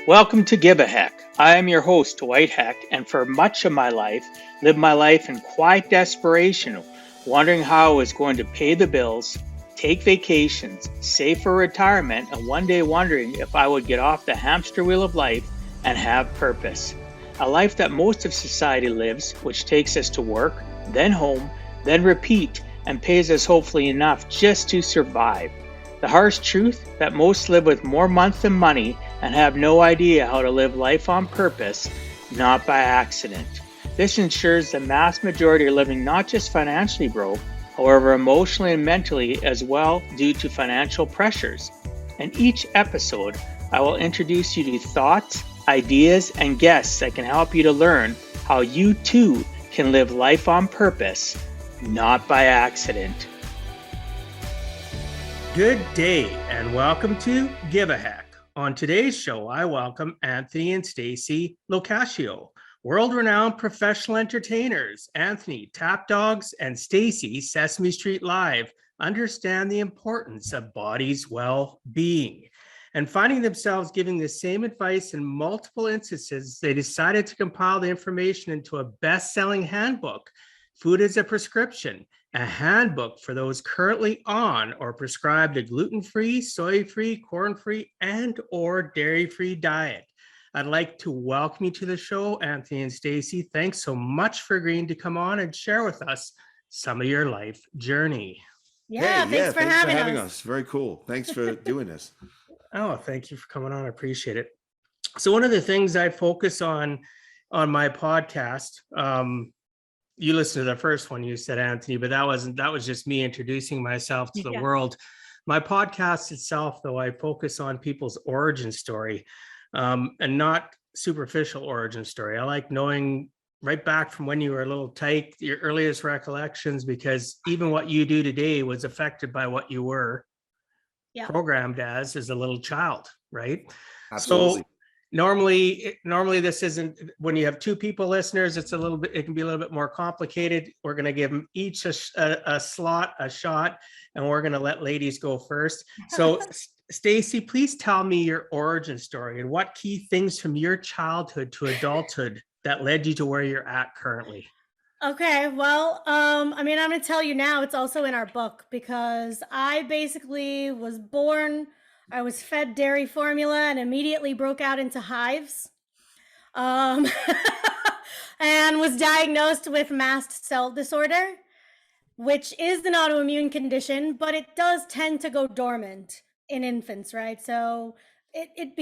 Welcome to Give a Heck. I am your host, Dwight Heck, and for much of my life, lived my life in quiet desperation, wondering how I was going to pay the bills, take vacations, save for retirement, and one day wondering if I would get off the hamster wheel of life and have purpose. A life that most of society lives, which takes us to work, then home, then repeat, and pays us hopefully enough just to survive. The harsh truth that most live with more months than money and have no idea how to live life on purpose, not by accident. This ensures the mass majority are living not just financially broke, however emotionally and mentally as well due to financial pressures. In each episode, I will introduce you to thoughts, ideas, and guests that can help you to learn how you too can live life on purpose, not by accident. Good day and welcome to Give a Heck. On today's show, I welcome Anthony and Staci Lo Cascio, world-renowned professional entertainers. Anthony, Tap Dogs, and Staci, Sesame Street Live, understand the importance of body's well-being. And finding themselves giving the same advice in multiple instances, they decided to compile the information into a best-selling handbook, Food as a Prescription, a handbook for those currently on or prescribed a gluten-free, soy-free, corn-free, and or dairy-free diet. I'd like to welcome you to the show, Anthony and Staci. Thanks so much for agreeing to come on and share with us some of your life journey. Thanks for having us. Very cool. Thanks for doing this. Oh, thank you for coming on. I appreciate it. So one of the things I focus on my podcast, you listened to the first one you said, Anthony, but that was just me introducing myself to the world. My podcast itself, though, I focus on people's origin story, and not superficial origin story. I like knowing right back from when you were a little tight, your earliest recollections, because even what you do today was affected by what you were programmed as a little child, right? Absolutely. So normally this isn't, when you have two people listeners, it can be a little bit more complicated. We're going to give them each a shot, and we're going to let ladies go first. So Staci, please tell me your origin story and what key things from your childhood to adulthood that led you to where you're at currently. Okay, well, I'm going to tell you now, it's also in our book, because I basically was born, I was fed dairy formula and immediately broke out into hives, and was diagnosed with mast cell disorder, which is an autoimmune condition, but it does tend to go dormant in infants, right? So it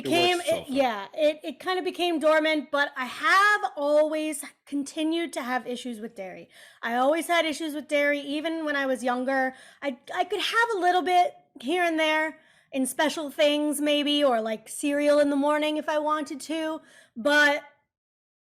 kind of became dormant, but I have always continued to have issues with dairy. I always had issues with dairy, even when I was younger. I could have a little bit here and there in special things maybe, or like cereal in the morning if I wanted to, but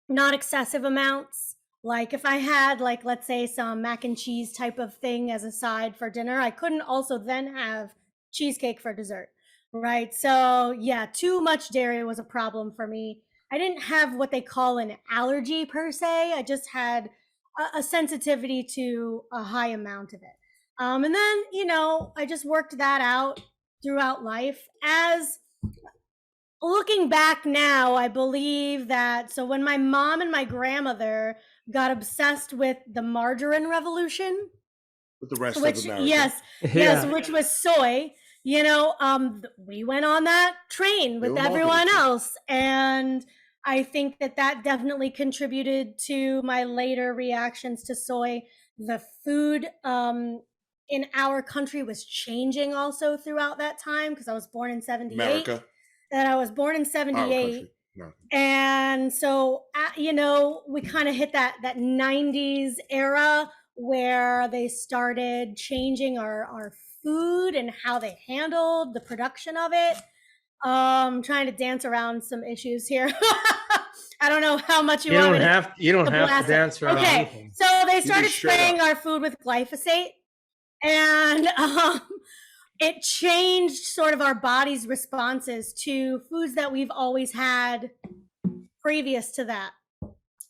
not excessive amounts. Like if I had, like, let's say some mac and cheese type of thing as a side for dinner, I couldn't also then have cheesecake for dessert. Right. So yeah, too much dairy was a problem for me. I didn't have what they call an allergy per se. I just had a sensitivity to a high amount of it. And then, I just worked that out throughout life. As looking back now, I believe that, so when my mom and my grandmother got obsessed with the margarine revolution, With the rest of America. Yes, which was soy. We went on that train with everyone else. And I think that definitely contributed to my later reactions to soy. The food in our country was changing also throughout that time, because I was born in 78. America. And I was born in 78. No. And so, we kind of hit that 90s era where they started changing our food and how they handled the production of it. Trying to dance around some issues here. I don't know how much you don't have to dance around. Okay, anything. So they started spraying our food with glyphosate, and it changed sort of our body's responses to foods that we've always had previous to that.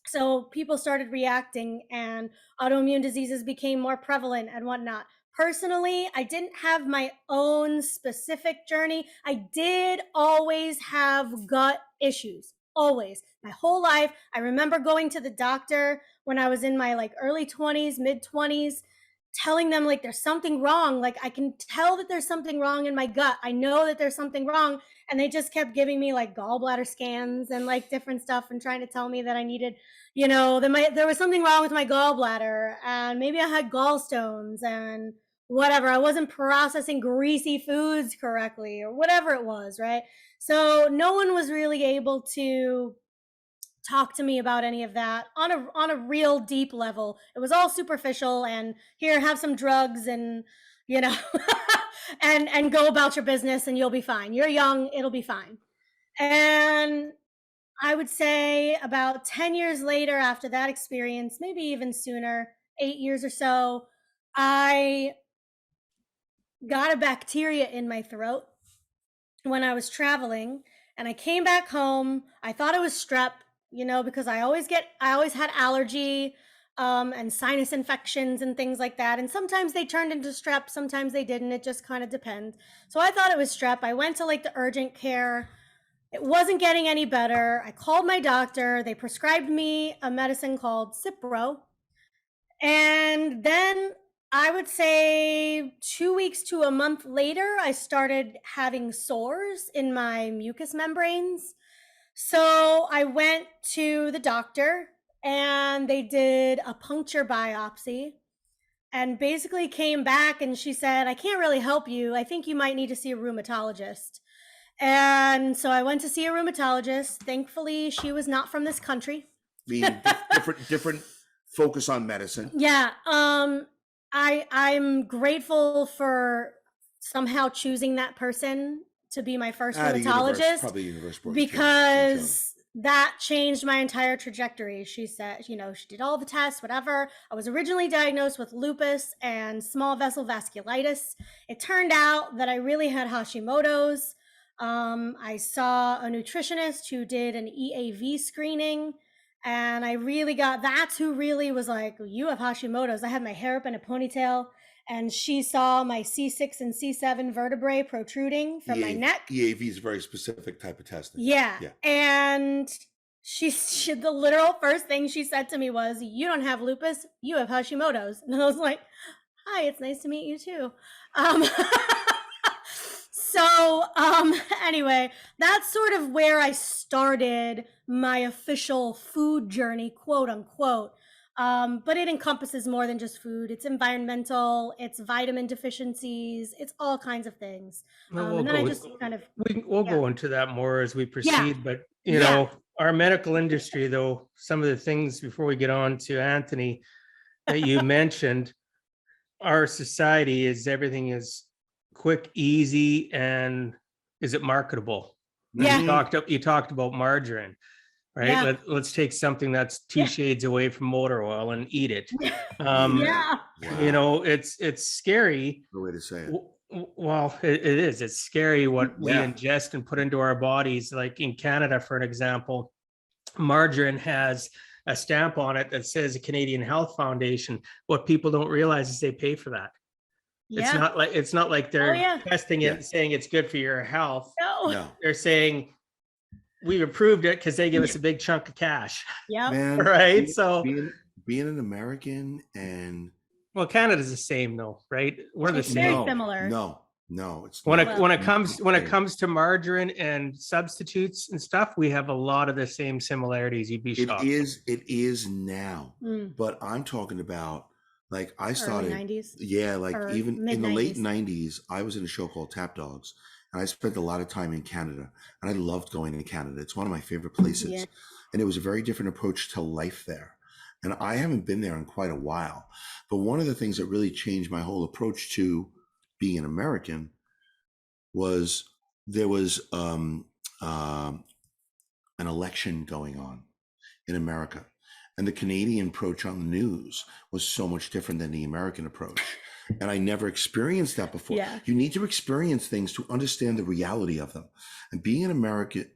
So people started reacting, and autoimmune diseases became more prevalent and whatnot. Personally, I didn't have my own specific journey. I did always have gut issues, always. My whole life. I remember going to the doctor when I was in my like early 20s, mid 20s, telling them like there's something wrong. Like I can tell that there's something wrong in my gut. I know that there's something wrong. And they just kept giving me like gallbladder scans and like different stuff and trying to tell me that I needed, there was something wrong with my gallbladder and maybe I had gallstones and whatever. I wasn't processing greasy foods correctly or whatever it was, right? So no one was really able to talk to me about any of that on a real deep level. It was all superficial and here, have some drugs and you know and go about your business and you'll be fine. You're young, it'll be fine. And I would say about 10 years later after that experience, maybe even sooner, 8 years or so, I got a bacteria in my throat when I was traveling and I came back home. I thought it was strep, because I always had allergy and sinus infections and things like that. And sometimes they turned into strep, sometimes they didn't. It just kind of depends. So I thought it was strep. I went to like the urgent care. It wasn't getting any better. I called my doctor. They prescribed me a medicine called Cipro. And then I would say 2 weeks to a month later, I started having sores in my mucous membranes. So I went to the doctor and they did a puncture biopsy and basically came back and she said, I can't really help you. I think you might need to see a rheumatologist. And so I went to see a rheumatologist. Thankfully, she was not from this country. different focus on medicine. Yeah. I'm grateful for somehow choosing that person to be my first rheumatologist. Probably universe because that changed my entire trajectory. She said, she did all the tests, whatever. I was originally diagnosed with lupus and small vessel vasculitis. It turned out that I really had Hashimoto's. I saw a nutritionist who did an EAV screening. And that's who really was like, you have Hashimoto's. I had my hair up in a ponytail and she saw my C6 and C7 vertebrae protruding from my neck. EAV is a very specific type of testing. Yeah. And she the literal first thing she said to me was, you don't have lupus, you have Hashimoto's. And I was like, hi, it's nice to meet you too. Anyway, that's sort of where I started my official food journey, quote unquote. But it encompasses more than just food. It's environmental, it's vitamin deficiencies, it's all kinds of things. We'll go into that more as we proceed. But our medical industry, though, some of the things before we get on to Anthony that you mentioned, our society is everything is quick, easy, and is it marketable? Yeah. You talked about margarine, right? Yeah. Let's take something that's two shades away from motor oil and eat it. Wow. It's scary. The way to say it. Well, it is. It's scary what we ingest and put into our bodies. Like in Canada, for an example, margarine has a stamp on it that says a Canadian Health Foundation. What people don't realize is they pay for that. Yeah. It's not like they're testing it and saying it's good for your health. No. They're saying we've approved it because they give us a big chunk of cash. Yeah. Man, right. Being an American and Canada's the same though, right? We're the same. Very similar. No, it's when it comes to margarine and substitutes and stuff, we have a lot of the same similarities. You'd be shocked. It is now. But I'm talking about like I started early 90s. Yeah, like even mid-90s. in the late 90s, I was in a show called Tap Dogs and I spent a lot of time in Canada and I loved going to Canada. It's one of my favorite places. Yeah. And it was a very different approach to life there. And I haven't been there in quite a while. But one of the things that really changed my whole approach to being an American was there was an election going on in America. And the Canadian approach on the news was so much different than the American approach. and I never experienced that before. Yeah. You need to experience things to understand the reality of them. And being an American,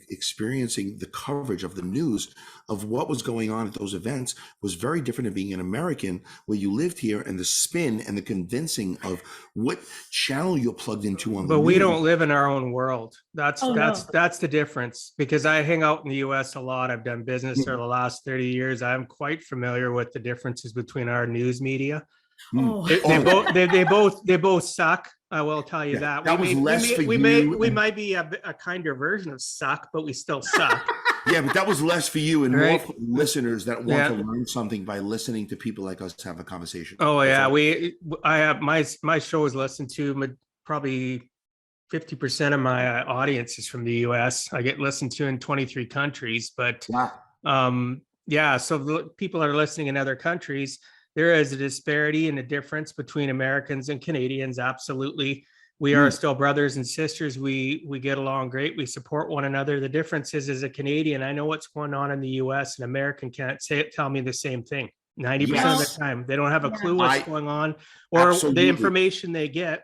experiencing the coverage of the news of what was going on at those events was very different than being an American where you lived here, and the spin and the convincing of what channel you're plugged into on the But we news. don't live in our own world. That's Oh, no. that's the difference, because I hang out in the US a lot. I've done business for the last 30 years. I'm quite familiar with the differences between our news media. Oh. They both suck. I will tell you Yeah, that. that was less for we you. might be a kinder version of suck, but we still suck. Yeah, but that was less for you and more Right. for listeners that want Yeah. to learn something by listening to people like us have a conversation. Oh That's yeah, all. I have my show is listened to. Probably 50% of my audience is from the US. I get listened to in 23 countries, but Wow. yeah, so the people are listening in other countries. There is a disparity and a difference between Americans and Canadians. Absolutely. We are still brothers and sisters. We get along great. We support one another. The difference is, as a Canadian, I know what's going on in the US. An American can't tell me the same thing. 90% of Yes. the time, they don't have a Yeah. clue what's going on, or Absolutely. the information they get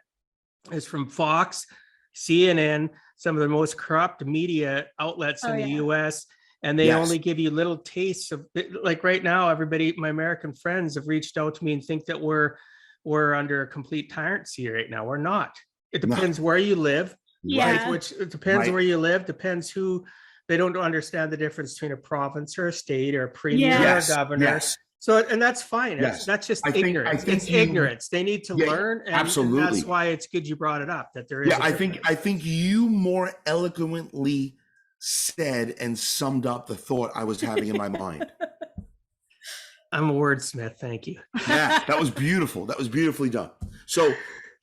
is from Fox, CNN, some of the most corrupt media outlets in the US. And they Yes. only give you little tastes of, like right now, everybody, my American friends have reached out to me and think that we're under a complete tyrancy right now. We're not. It No. depends where you live. Yeah. Right? Which it depends Right. where you live, depends who. They don't understand the difference between a province or a state or a premier Yeah. or a Yes. governor. Yes. So, and that's fine. Yes. That's just I think ignorance. It's you- ignorance. They need to Yeah, learn. And absolutely. that's why it's good you brought it up, that there is. Yeah, a I difference. think you more eloquently said and summed up the thought I was having in my mind. I'm a wordsmith. Thank you. Yeah, that was beautiful. That was beautifully done. So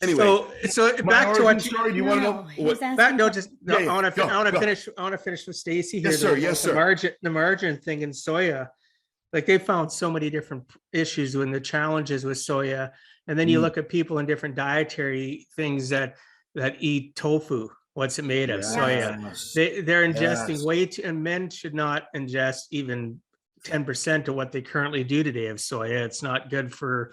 anyway, So my back to what origin story. Do you want to know? he was What, asking no, for- just Yeah, yeah, I want to go. finish. I want to finish with Staci here. Yes, sir. though, Yes, about sir. The margin thing in soya, like they found so many different issues when the challenges with soya, and then you look at people in different dietary things that eat tofu. What's it made of? Soya. Yes. They're ingesting Yes. way too, and men should not ingest even 10% of what they currently do today of soya. It's not good for,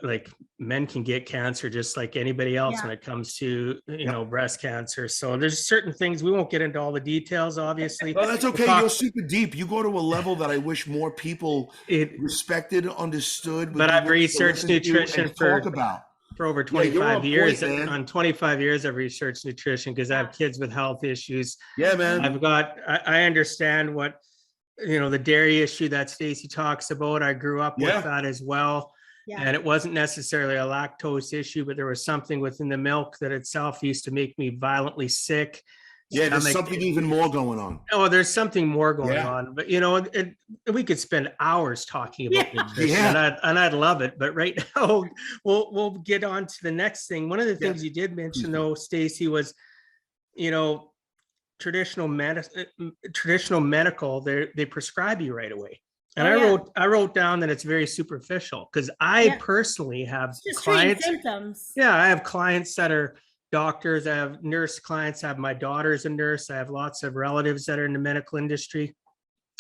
like, men can get cancer just like anybody else when it comes to, you know, breast cancer. So there's certain things, we won't get into all the details, obviously. Well, that's okay. We'll You're talk- super deep. You go to a level that I wish more people respected, understood. But I've researched nutrition for talk about. over Yeah, 25 you're on years. point, man. On 25 years, I've researched nutrition because I have kids with health issues. Yeah, man. I understand what, you know, the dairy issue that Staci talks about. I grew up with that as well. Yeah. And it wasn't necessarily a lactose issue, but there was something within the milk that itself used to make me violently sick. Yeah, there's Stomach- something even more going on. Oh, there's something more going Yeah. on, but you know, we could spend hours talking about nutrition, Yeah. and I'd love it. But right now, we'll get on to the next thing. One of the things you did mention, though, Staci, was, you know, traditional medical. They prescribe you right away, and I wrote down that it's very superficial, because I personally have Just clients. treating symptoms. Yeah, I have clients that are doctors. I have nurse clients. I have my daughter's a nurse. I have lots of relatives that are in the medical industry.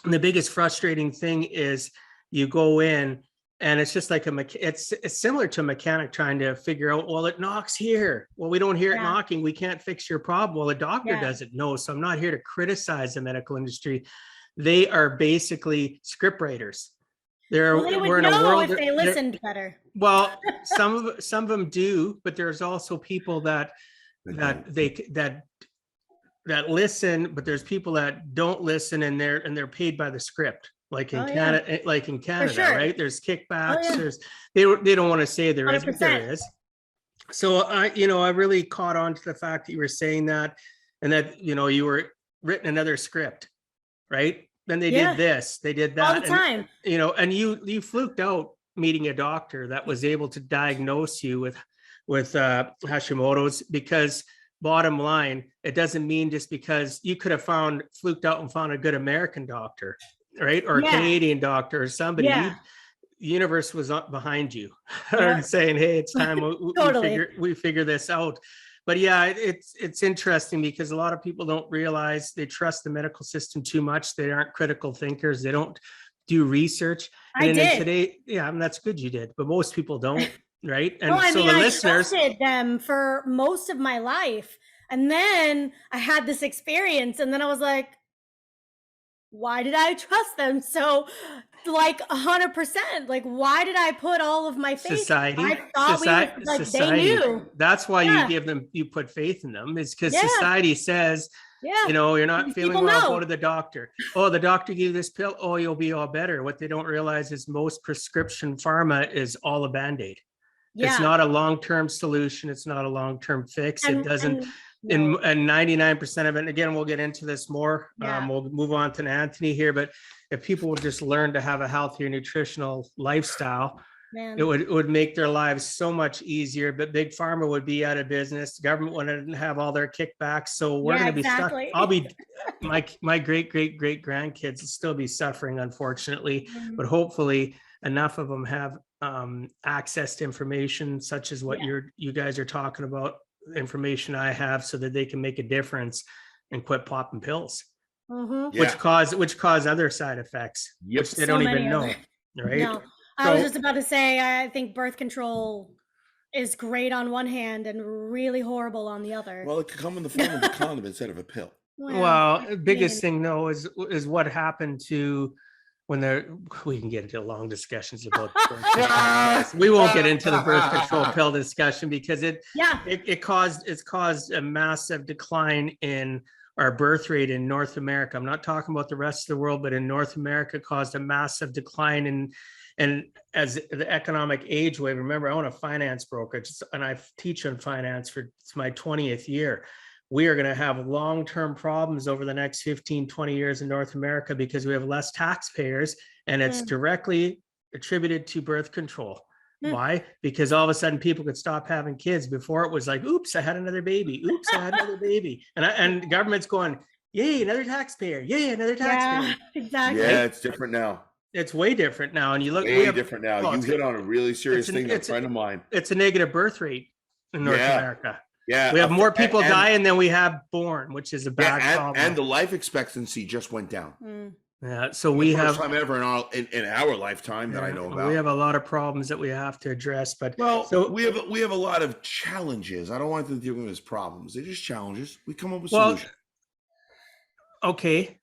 And the biggest frustrating thing is you go in and it's just like it's similar to a mechanic trying to figure out, well, it knocks here. Well, we don't hear it knocking. We can't fix your problem. Well, the doctor doesn't know. So I'm not here to criticize the medical industry. They are basically script writers. Well, they would we're in a know world if they listened better. Well, some of them do, but there's also people that listen, but there's people that don't listen, and they're paid by the script, like in Canada, right? There's kickbacks. There's they don't want to say there is, but there is. So I really caught on to the fact that you were saying that, and that, you know, you were written another script, right? Then they did this, they did that all the time. And, you know, and you fluked out meeting a doctor that was able to diagnose you with Hashimoto's, because bottom line, it doesn't mean just because you could have fluked out and found a good American doctor, right? Or a Canadian doctor or somebody. The universe was up behind you and saying, hey, it's time we figure this out. But yeah, it's interesting because a lot of people don't realize they trust the medical system too much. They aren't critical thinkers. They don't do research. I did. Today, I mean, that's good you did, but most people don't. right? No, And I so mean, the I listeners, trusted them for most of my life. And then I had this experience, and then I was like, why did I trust them so, like, 100%? Like, why did I put all of my faith? I thought we were like, they society. knew. That's why Yeah. you put faith in them, is because Yeah. society says, Yeah. you're not These feeling people well, know. go to the doctor. Oh, the doctor gave you this pill. Oh, you'll be all better. What they don't realize is most prescription pharma is all a Band-Aid. It's Yeah. not a long-term solution. It's not a long-term fix. It doesn't, no. and 99% of it, and again, we'll get into this more. Yeah. We'll move on to Anthony here, but if people would just learn to have a healthier nutritional lifestyle, Man. it would make their lives so much easier. But big pharma would be out of business. The government wouldn't have all their kickbacks. So we're going to be stuck. I'll be, my great grandkids will still be suffering, unfortunately, but hopefully enough of them have access to information such as what you guys are talking about, information I have, so that they can make a difference and quit popping pills, which cause other side effects, which they don't even know, right? No, I was just about to say, I think birth control is great on one hand and really horrible on the other. Well, it could come in the form of a condom instead of a pill. Well, the biggest thing though is what happened to when we can get into long discussions about we won't get into the birth control pill discussion, because it's caused a massive decline in our birth rate in North America. I'm not talking about the rest of the world, but in North America, caused a massive decline in, and as the economic age wave. Remember, I own a finance brokerage and I teach on finance for my 20th year. We are going to have long-term problems over the next 15, 20 years in North America because we have less taxpayers, and it's directly attributed to birth control. Why? Because all of a sudden people could stop having kids. Before it was like, oops, I had another baby. Oops, I had another baby. And the government's going, yay, another taxpayer. Yay, another taxpayer. Yeah, exactly. Yeah, it's different now. It's way different now. And you look way different now. You hit on a really serious thing. That's a friend of mine. It's a negative birth rate in North America. Yeah, we have more people dying than we have born, which is a bad problem. And the life expectancy just went down. Yeah, so we have first time ever in our lifetime that I know about. We have a lot of problems that we have to address, but so we have a lot of challenges. I don't want to deal with as problems. They're just challenges. We come up with solutions. Okay.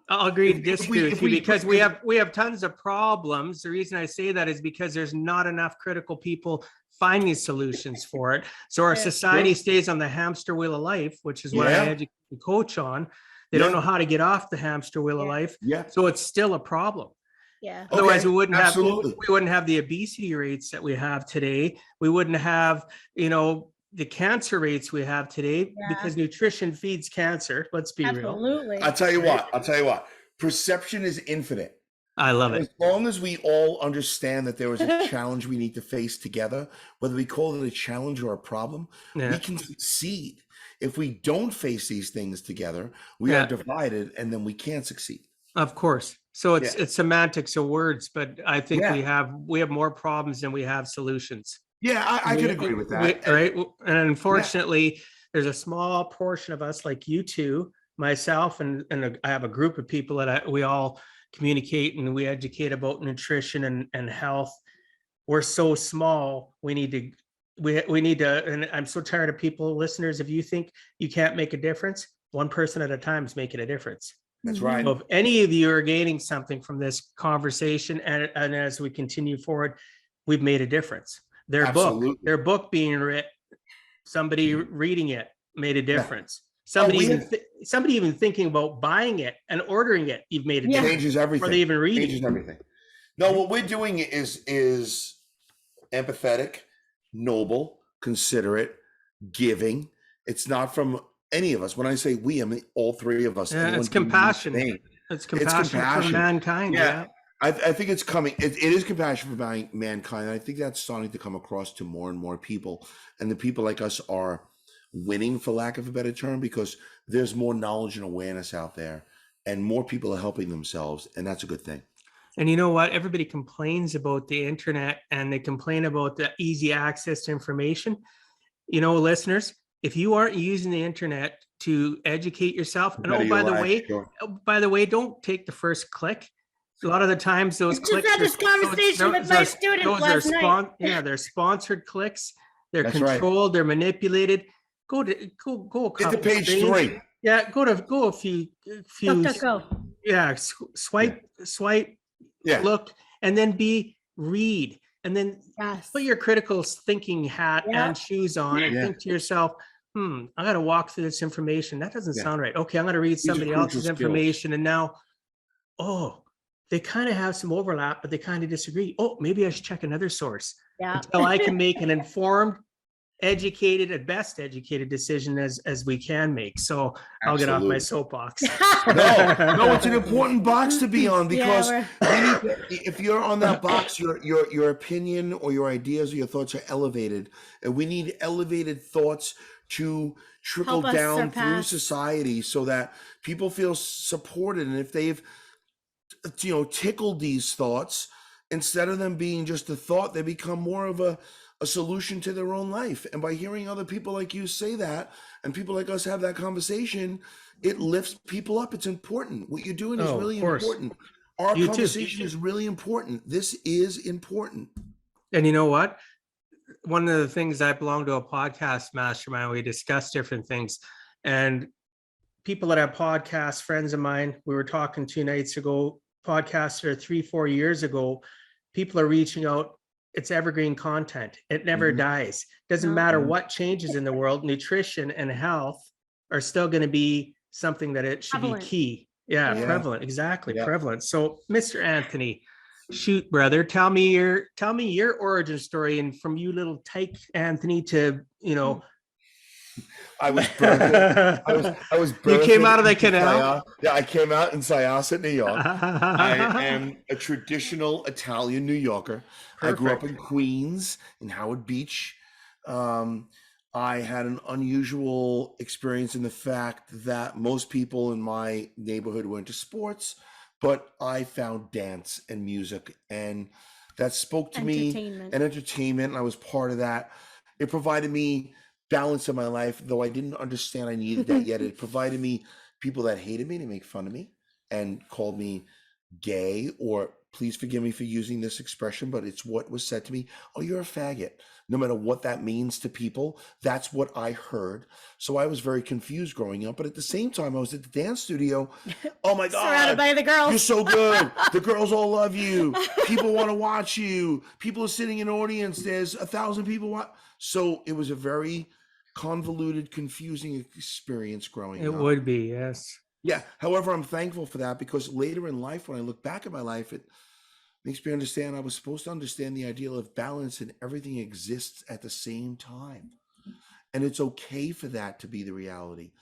I'll agree to disagree with you, because we have tons of problems. The reason I say that is because there's not enough critical people finding solutions for it. So our society stays on the hamster wheel of life, which is what I educate and coach on. They don't know how to get off the hamster wheel of life. So it's still a problem. Yeah. Otherwise, we wouldn't have the obesity rates that we have today. We wouldn't have, the cancer rates we have today, because nutrition feeds cancer. Let's be real. I'll tell you what. Perception is infinite. I love it. As long as we all understand that there is a challenge we need to face together, whether we call it a challenge or a problem, we can succeed. If we don't face these things together, we are divided, and then we can't succeed. Of course. So it's semantics of words, but I think we have more problems than we have solutions. Yeah, I could agree with that. Right. And unfortunately, there's a small portion of us, like you two, myself, and I have a group of people that we all communicate and we educate about nutrition and health. We're so small. We need to, and I'm so tired of people, listeners, if you think you can't make a difference, one person at a time is making a difference. That's right. So if any of you are gaining something from this conversation, and as we continue forward, we've made a difference. Their book being written, somebody reading it made a difference. Somebody even thinking about buying it and ordering it, you've made a difference. Changes everything. Or they even read Changes everything. No, what we're doing is empathetic, noble, considerate, giving. It's not from any of us. When I say we, I mean all three of us. It's compassion. It's compassion for mankind. Yeah. I think it's coming. It is compassion for mankind. And I think that's starting to come across to more and more people. And the people like us are winning, for lack of a better term, because there's more knowledge and awareness out there, and more people are helping themselves. And that's a good thing. And you know what? Everybody complains about the internet, and they complain about the easy access to information. Listeners, if you aren't using the internet to educate yourself, and by the way, don't take the first click. a lot of the times those I just clicks had this conversation with my students last night. They're sponsored clicks. They're That's right. controlled. They're manipulated. Go a couple Get to page screens. 3. Yeah, go a few. Go. Yeah, swipe, Yeah. look, and then read, and then Yes. put your critical thinking hat and shoes on, and Yeah. think to yourself, I got to walk through this information. That doesn't sound right. Okay, I'm going to read These are somebody crucial else's skills. information, and now, they kind of have some overlap, but they kind of disagree. Oh, maybe I should check another source until I can make an informed, educated, at best educated decision as we can make. So I'll get off my soapbox. No, it's an important box to be on, because if you're on that box, your opinion or your ideas or your thoughts are elevated, and we need elevated thoughts to trickle down through society so that people feel supported. And if they've tickled these thoughts, instead of them being just a thought, they become more of a solution to their own life. And by hearing other people like you say that, and people like us have that conversation, it lifts people up. It's important. What you're doing is really important. Our conversation is really important. This is important. And you know what? One of the things, I belong to a podcast mastermind. We discuss different things, and people that have podcasts, friends of mine, we were talking 2 nights ago, podcasts are 3-4 years ago, people are reaching out. It's evergreen content. It never dies. Doesn't matter what changes in the world, nutrition and health are still going to be something that it should be key. Prevalent. Exactly. Prevalent. So Mr. Anthony, shoot, brother, tell me your origin story, and from you little tyke Anthony to, I was birthed. I was birthed. You came out of the canal? Yeah, I came out in Syosset, New York. I am a traditional Italian New Yorker. Perfect. I grew up in Queens, in Howard Beach. I had an unusual experience in the fact that most people in my neighborhood were into sports, but I found dance and music, and that spoke to me, and entertainment. And I was part of that. It provided me balance in my life, though I didn't understand I needed that yet. It provided me people that hated me to make fun of me and called me gay, or, please forgive me for using this expression, but it's what was said to me. Oh, you're a faggot. No matter what that means to people, that's what I heard. So I was very confused growing up. But at the same time, I was at the dance studio. Oh my God. Surrounded by the girls. You're so good. The girls all love you. People want to watch you. People are sitting in the audience. There's 1,000 people. So it was a very convoluted, confusing experience growing up. It would be, yes. Yeah. However, I'm thankful for that, because later in life, when I look back at my life, it makes me understand I was supposed to understand the ideal of balance, and everything exists at the same time. And it's okay for that to be the reality.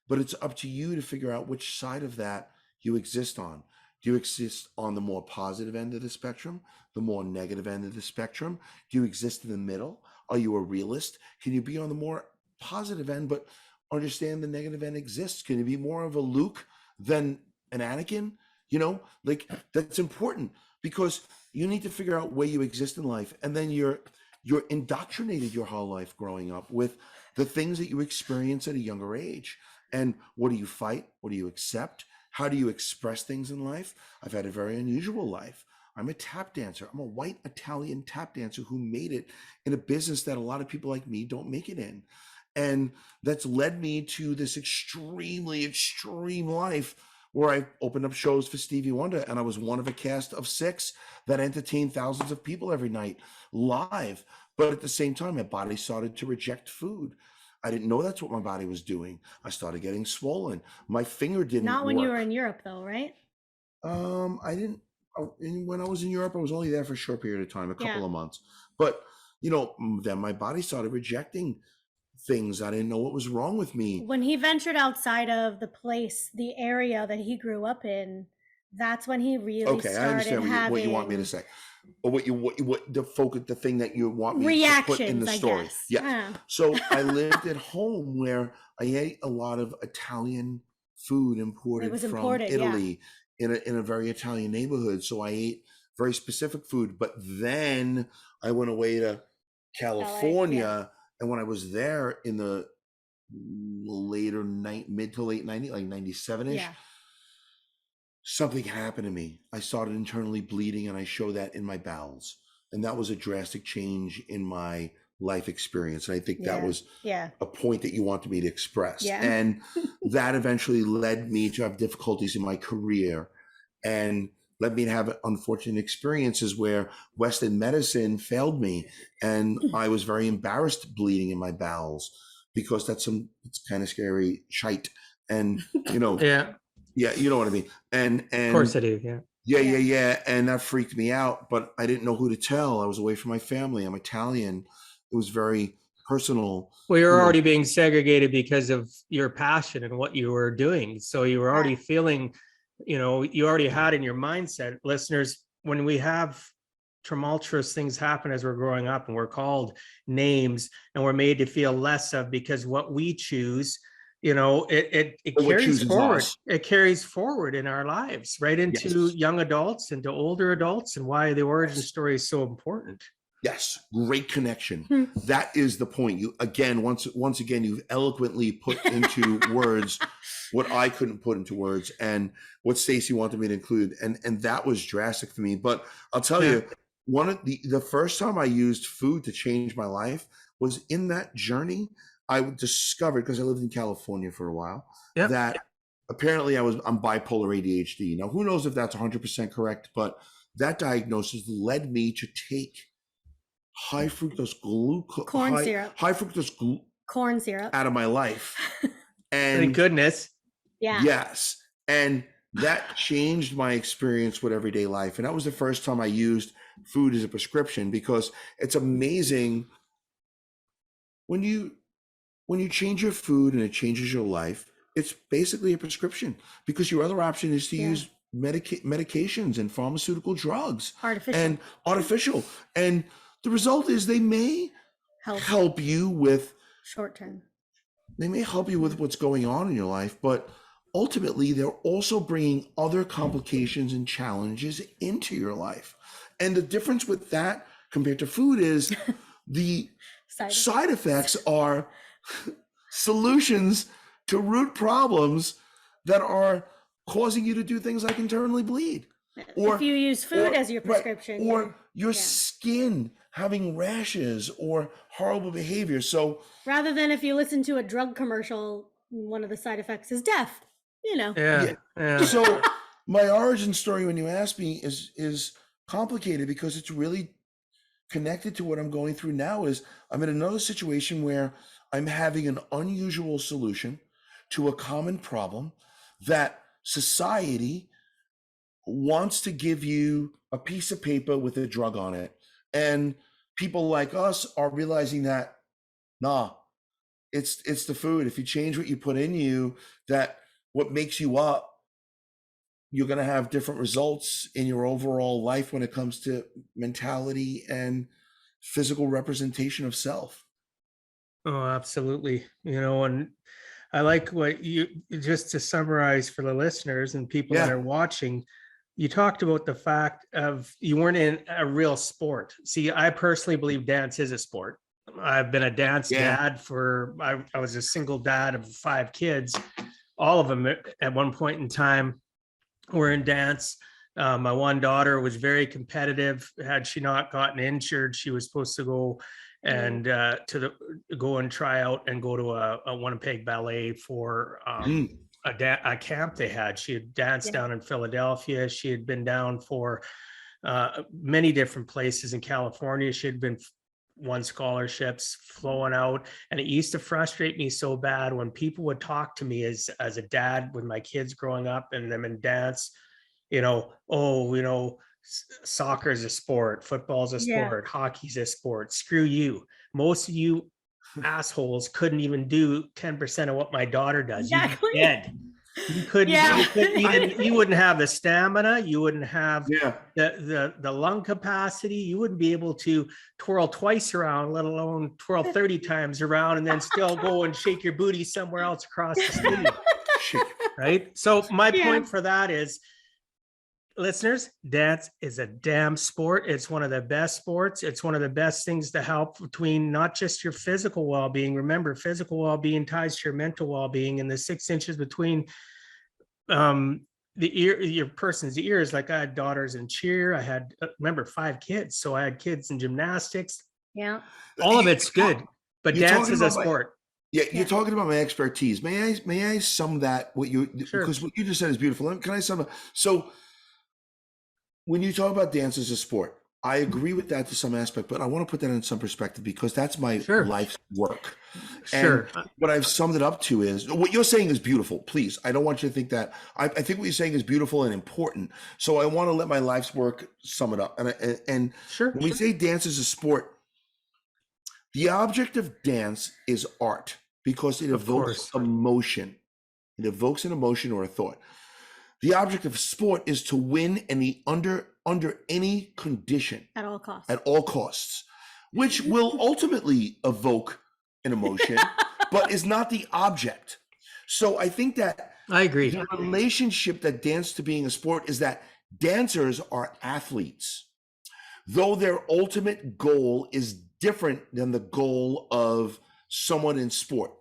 But it's up to you to figure out which side of that you exist on. Do you exist on the more positive end of the spectrum, the more negative end of the spectrum? Do you exist in the middle? Are you a realist? Can you be on the more positive end, but understand the negative end exists? Can you be more of a Luke than an Anakin? That's important, because you need to figure out where you exist in life. And then you're indoctrinated your whole life growing up with the things that you experience at a younger age. And what do you fight? What do you accept? How do you express things in life? I've had a very unusual life. I'm a tap dancer. I'm a white Italian tap dancer who made it in a business that a lot of people like me don't make it in. And that's led me to this extremely extreme life where I opened up shows for Stevie Wonder, and I was one of a cast of 6 that entertained thousands of people every night live. But at the same time, my body started to reject food. I didn't know that's what my body was doing. I started getting swollen. My finger didn't Not when work. you were in Europe, though, right? I didn't. When I was in Europe, I was only there for a short period of time, a couple of months. But then my body started rejecting things. I didn't know what was wrong with me. When he ventured outside of the area that he grew up in, that's when he really started I understand what you want me to say, or the thing that you want me to put in the story. Yeah. So I lived at home where I ate a lot of Italian food imported from Italy in a very Italian neighborhood. So I ate very specific food. But then I went away to California. And when I was there in the mid to late 90s, like 97-ish, something happened to me. I started internally bleeding, and I show that in my bowels. And that was a drastic change in my life experience. And I think that was a point that you wanted me to express. And that eventually led me to have difficulties in my career, and led me to have unfortunate experiences where Western medicine failed me. And I was very embarrassed bleeding in my bowels, because it's kind of scary shite. And, Yeah, you know what I mean? And of course I do. yeah. And that freaked me out, but I didn't know who to tell. I was away from my family. I'm Italian. It was very personal. Well, you're already being segregated because of your passion and what you were doing. So you were already feeling, you already had in your mindset, listeners, when we have tumultuous things happen as we're growing up and we're called names and we're made to feel less of because what we choose, it carries forward. It carries forward in our lives, right into young adults, into older adults, and why the origin story is so important. Yes, great connection. That is the point. You again, once again, you've eloquently put into words what I couldn't put into words, and what Staci wanted me to include, and that was drastic for me. But I'll tell you, one of the first time I used food to change my life was in that journey. I discovered, because I lived in California for a while, that apparently I'm bipolar ADHD. Now, who knows if that's 100% correct, but that diagnosis led me to take high fructose corn syrup out of my life. And thank goodness. Yes. And that changed my experience with everyday life. And that was the first time I used food as a prescription, because it's amazing when you change your food and it changes your life. It's basically a prescription, because your other option is to use medications and pharmaceutical drugs, artificial. And the result is they may help you with short term. They may help you with what's going on in your life, but ultimately they're also bringing other complications and challenges into your life. And the difference with that compared to food is the side effects are solutions to root problems that are causing you to do things like internally bleed. Or if you use food as your prescription. Or your skin having rashes or horrible behavior. So rather than if you listen to a drug commercial, one of the side effects is death, So my origin story, when you ask me, is complicated, because it's really connected to what I'm going through now. Is I'm in another situation where I'm having an unusual solution to a common problem that society wants to give you a piece of paper with a drug on it. And people like us are realizing that, it's the food. If you change what you put in you, that what makes you up, you're going to have different results in your overall life when it comes to mentality and physical representation of self. Oh, absolutely. And I like what you, just to summarize for the listeners and people that are watching, you talked about the fact of you weren't in a real sport. See, I personally believe dance is a sport. I've been a dance dad I was a single dad of 5 kids. All of them at one point in time were in dance. My one daughter was very competitive. Had she not gotten injured, she was supposed to go and go and try out and go to a Winnipeg Ballet for a camp they had. She had danced down in Philadelphia. She had been down for many different places in California. She had been won scholarships, flowing out. And it used to frustrate me so bad when people would talk to me as a dad with my kids growing up and them in dance, soccer is a sport, football's a sport, hockey's a sport. Screw you. Most of you assholes couldn't even do 10% of what my daughter does. You'd be dead. You couldn't, you wouldn't have the stamina, you wouldn't have the lung capacity, you wouldn't be able to twirl twice around, let alone twirl 30 times around and then still go and shake your booty somewhere else across the stadium. Right? So my point for that is, listeners, dance is a damn sport. It's one of the best sports. It's one of the best things to help between not just your physical well-being. Remember, physical well-being ties to your mental well-being, and the 6 inches between your person's ears. Like I had daughters in cheer. I had, remember, 5 kids. So I had kids in gymnastics. Yeah. All of it's good, but You're dance talking is a about my- sport. Yeah, Yeah. you're talking about my expertise. May I sum that Sure. because what you just said is beautiful. Can I sum it? So when you talk about dance as a sport, I agree with that to some aspect, but I want to put that in some perspective because that's my Sure. life's work. Sure. And what I've summed it up to is what you're saying is beautiful. Please, I don't want you to think that. I think what you're saying is beautiful and important. So I want to let my life's work sum it up. And Sure. when we say dance is a sport, the object of dance is art because it Of evokes course. emotion. It evokes an emotion or a thought. The object of sport is to win under any condition At all costs. at all costs, which will ultimately evoke an emotion, but is not the object. So I think that I agree. the relationship that dance to being a sport is that dancers are athletes, though their ultimate goal is different than the goal of someone in sport.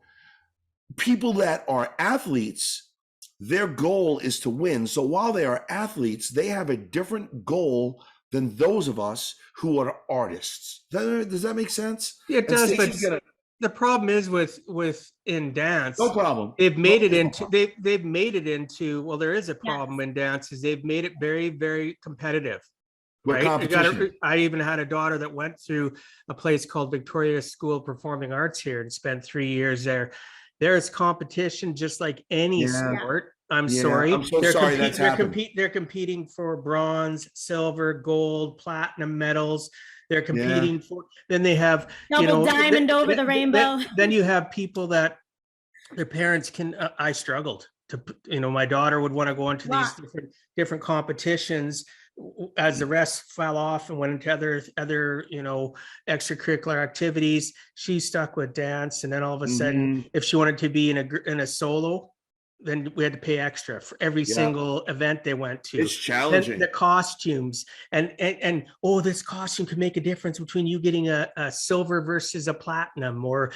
People that are athletes, their goal is to win. So while they are athletes, they have a different goal than those of us who are artists. Does that make sense? It does, but Staci's gonna- the problem is with in dance, no problem. they've made it No into problem. they've made it into, well, there is a Yes. problem in dance is they've made it very, very competitive. What Right? competition? I even had a daughter that went through a place called Victoria School of Performing Arts here and spent 3 years there. There's competition just like any Yeah. sport. I'm Yeah, sorry. I'm so sorry that's happened. They're competing for bronze, silver, gold, platinum medals. They're competing for. Then they have Double diamond over the rainbow. Then you have people that their parents can. I struggled to. My daughter would want to go into these different competitions as the rest fell off and went into other extracurricular activities. She stuck with dance, and then all of a sudden, if she wanted to be in a solo, then we had to pay extra for every single event they went to. It's challenging. And the costumes and this costume could make a difference between you getting a silver versus a platinum, or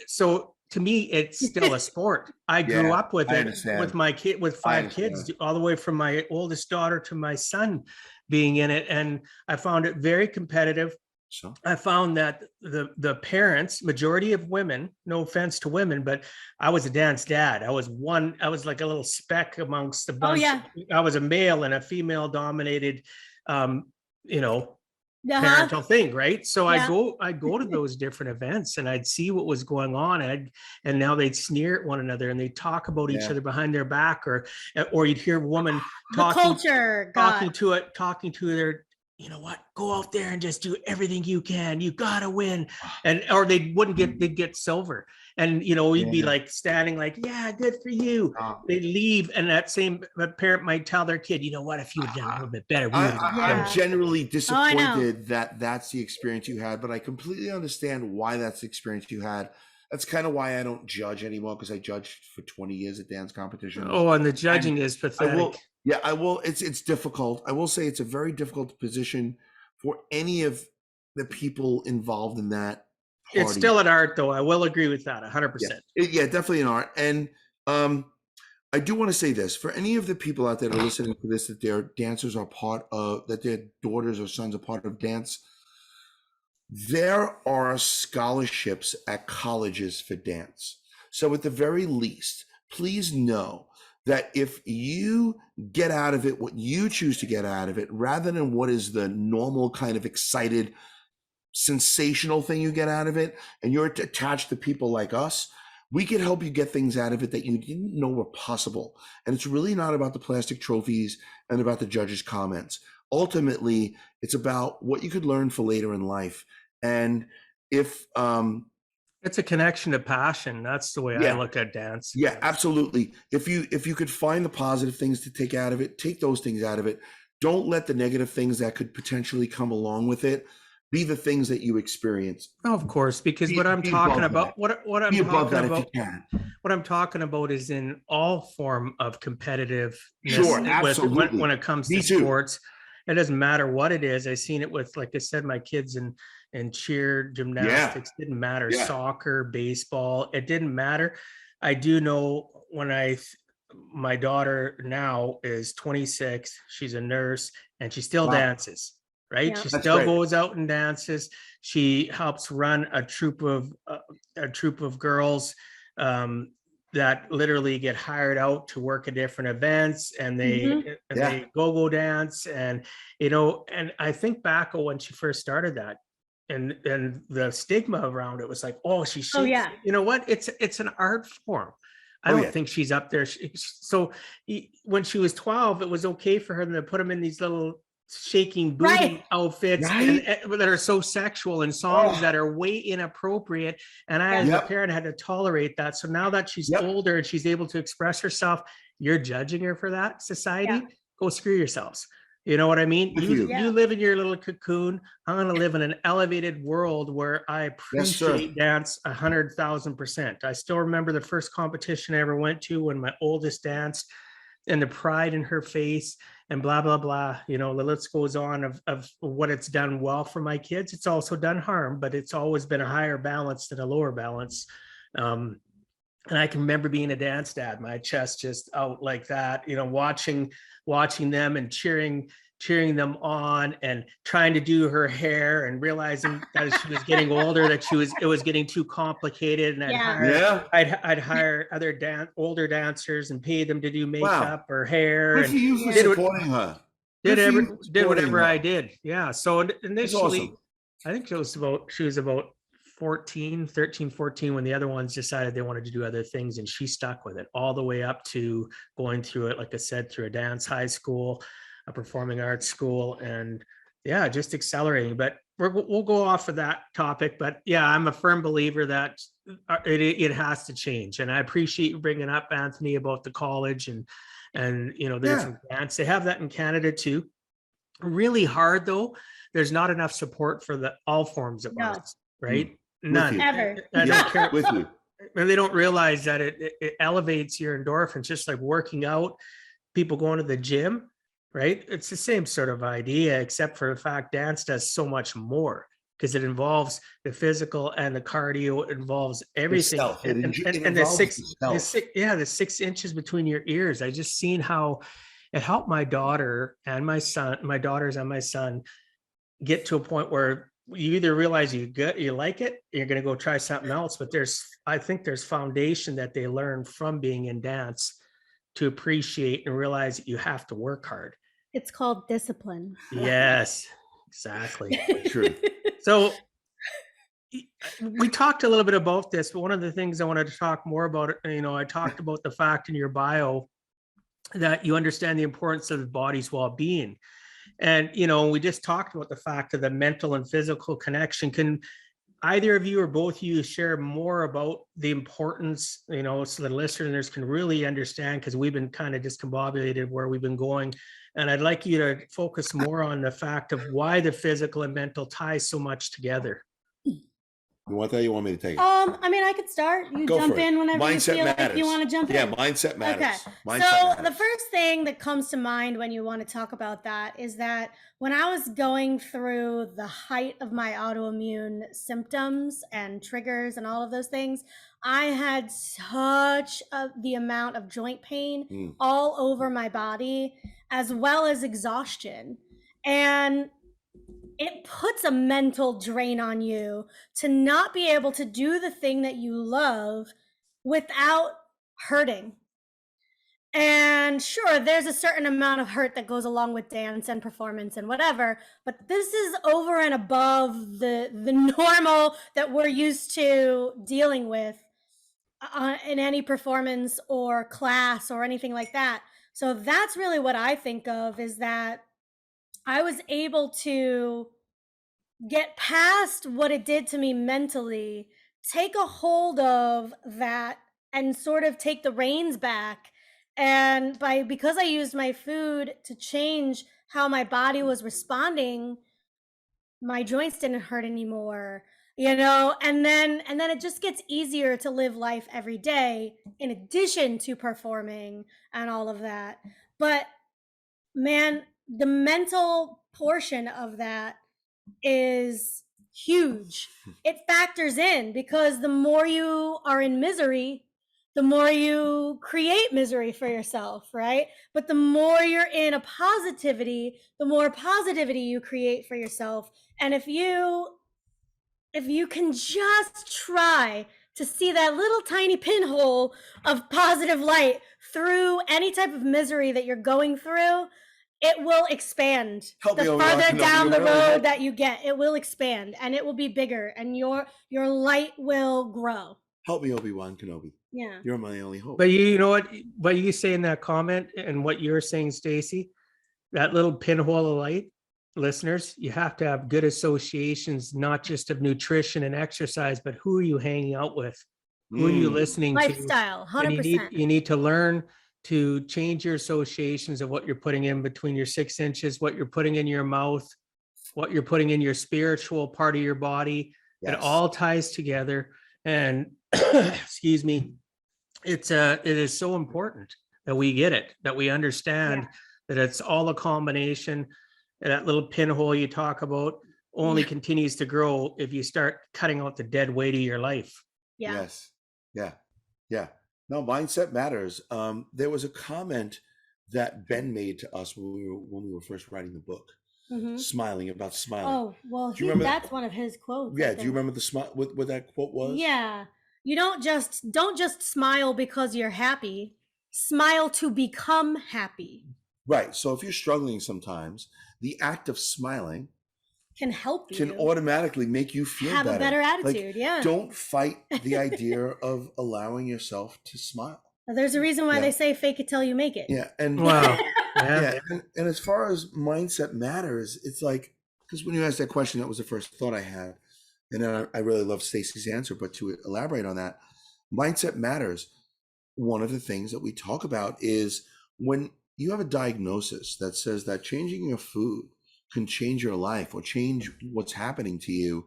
so to me, it's still a sport. I grew up with it with my kid, with 5 kids, all the way from my oldest daughter to my son being in it. And I found it very competitive. So I found that the parents, majority of women, no offense to women, but I was a dance dad. I was like a little speck amongst a bunch. I was a male in a female dominated, parental thing, right? So I'd go to those different events and I'd see what was going on, and now they'd sneer at one another and they'd talk about each other behind their back, or you'd hear a woman talking to their, you know what, go out there and just do everything you can. You gotta win. Or they'd get silver. And you'd be like standing like, yeah, good for you. They'd leave, and that same parent might tell their kid, you know what, if you had done a little bit better, I'm generally disappointed that that's the experience you had, but I completely understand why that's the experience you had. That's kind of why I don't judge anymore, because I judged for 20 years at dance competitions. Oh, and the judging is pathetic. I will. It's difficult. I will say it's a very difficult position for any of the people involved in that party. It's still an art, though. I will agree with that 100%. Yeah, definitely an art. And I do want to say this for any of the people out there that are listening to this, that their dancers are part of, that their daughters or sons are part of dance. There are scholarships at colleges for dance. So at the very least, please know that if you get out of it what you choose to get out of it, rather than what is the normal kind of excited, sensational thing you get out of it, and you're attached to people like us, we can help you get things out of it that you didn't know were possible. And it's really not about the plastic trophies and about the judges' comments. Ultimately, it's about what you could learn for later in life. And if it's a connection to passion, that's the way I look at dance. Yeah, absolutely. If you could find the positive things to take out of it, take those things out of it. Don't let the negative things that could potentially come along with it be the things that you experience. Oh, of course, because what I'm talking about, what I'm talking about is in all form of competitive. Sure, absolutely. When it comes to sports, it doesn't matter what it is. I've seen it with, like I said, my kids and cheer, gymnastics, didn't matter, soccer, baseball, it didn't matter. I do know when I my daughter now is 26. She's a nurse and she still Wow. dances, right? Yeah. She That's still great. goes out and dances. She helps run a troop of girls that literally get hired out to work at different events, and Mhm. they go dance. And and I think back when she first started that, and the stigma around it was like, oh, she Oh, shakes. yeah. You know what? It's an art form. I Oh, don't yeah. think she's up there. So when she was 12, it was okay for her to put them in these little shaking booty Right. outfits Right? that are so sexual, and songs Oh, that are way inappropriate. And I, Yeah. as a yep. parent, had to tolerate that. So now that she's Yep. older and she's able to express herself, you're judging her for that, society? Go screw yourselves. You know what I mean? With You you. Yeah. live in your little cocoon. I'm going to live in an elevated world where I Yes, sir. appreciate dance 100,000%. I still remember the first competition I ever went to when my oldest danced, and the pride in her face, and blah blah blah. The list goes on of what it's done well for my kids. It's also done harm, but it's always been a higher balance than a lower balance. And I can remember being a dance dad, my chest just out like that, watching them and cheering them on, and trying to do her hair, and realizing that as she was getting older, that it was getting too complicated. And Yeah. I'd hire other older dancers and pay them to do makeup or hair, Good and for you for did supporting her. did Good for you every for did supporting whatever her. I did. Yeah. So That's initially, awesome. I think she was about 13, 14 when the other ones decided they wanted to do other things, and she stuck with it all the way up to going through it, like I said, through a dance high school, a performing arts school, and yeah, just accelerating. But we'll go off of that topic. But yeah, I'm a firm believer that it has to change, and I appreciate you bringing up, Anthony, about the college and the Yeah. different grants. They have that in Canada too. Really hard though. There's not enough support for all forms of No. arts, right? With None. you. Ever. I don't care. With you. And they don't realize that it elevates your endorphins, just like working out, people going to the gym, right? It's the same sort of idea, except for the fact dance does so much more, because it involves the physical and the cardio. It involves everything. Self. It And involves the self. the 6 inches between your ears. I just seen how it helped my daughters and my son get to a point where you either realize you like it, you're going to go try something else. But I think there's foundation that they learn from being in dance to appreciate and realize that you have to work hard. It's called discipline. Yes, exactly. True. So we talked a little bit about this, but one of the things I wanted to talk more about, I talked about the fact in your bio that you understand the importance of the body's well-being. And, we just talked about the fact of the mental and physical connection. Can either of you or both of you share more about the importance, so the listeners can really understand, because we've been kind of discombobulated where we've been going. And I'd like you to focus more on the fact of why the physical and mental tie so much together. You want that? You want me to take it? I mean, I could start. You Go jump for it. in whenever you Mindset feel like matters. you want to jump in. Yeah, mindset matters. Okay. Mindset So matters. the first thing that comes to mind when you want to talk about that is that when I was going through the height of my autoimmune symptoms and triggers and all of those things, I had such the amount of joint pain all over my body, as well as exhaustion. And it puts a mental drain on you to not be able to do the thing that you love without hurting. And sure, there's a certain amount of hurt that goes along with dance and performance and whatever, but this is over and above the normal that we're used to dealing with in any performance or class or anything like that. So that's really what I think of, is that I was able to get past what it did to me mentally, take a hold of that, and sort of take the reins back. And because I used my food to change how my body was responding, my joints didn't hurt anymore, and then it just gets easier to live life every day, in addition to performing and all of that. But man, the mental portion of that is huge. It factors in, because the more you are in misery, the more you create misery for yourself, right? But the more you're in a positivity, the more positivity you create for yourself. And if you can just try to see that little tiny pinhole of positive light through any type of misery that you're going through, it will expand. Help me, The Obi-Wan farther Kenobi, down you the really road help. that you get, it will expand and it will be bigger and your light will grow. Help me, Obi-Wan Kenobi. Yeah. You're my only hope. But you know what you say in that comment and what you're saying, Staci, that little pinhole of light, listeners, you have to have good associations, not just of nutrition and exercise, but who are you hanging out with? Who are you listening to? Lifestyle, And 100%. you need to learn to change your associations of what you're putting in between your 6 inches, what you're putting in your mouth, what you're putting in your spiritual part of your body. Yes. It all ties together. And excuse me, it is so important that we get it, that we understand that it's all a combination. That little pinhole you talk about only continues to grow if you start cutting out the dead weight of your life. Yeah. Yes. Yeah. No, mindset matters. There was a comment that Ben made to us when we were first writing the book, smiling. Oh, well, that's one of his quotes. Yeah. Do you remember the smile? What that quote was? Yeah. You don't just smile because you're happy. Smile to become happy. Right. So if you're struggling sometimes, the act of smiling can help you. Can automatically make you feel have a better attitude. Like, don't fight the idea of allowing yourself to smile. There's a reason why they say fake it till you make it. Yeah. And wow. And as far as mindset matters, it's like, because when you asked that question, that was the first thought I had. And then I really love Staci's answer, but to elaborate on that, mindset matters. One of the things that we talk about is when you have a diagnosis that says that changing your food can change your life or change what's happening to you,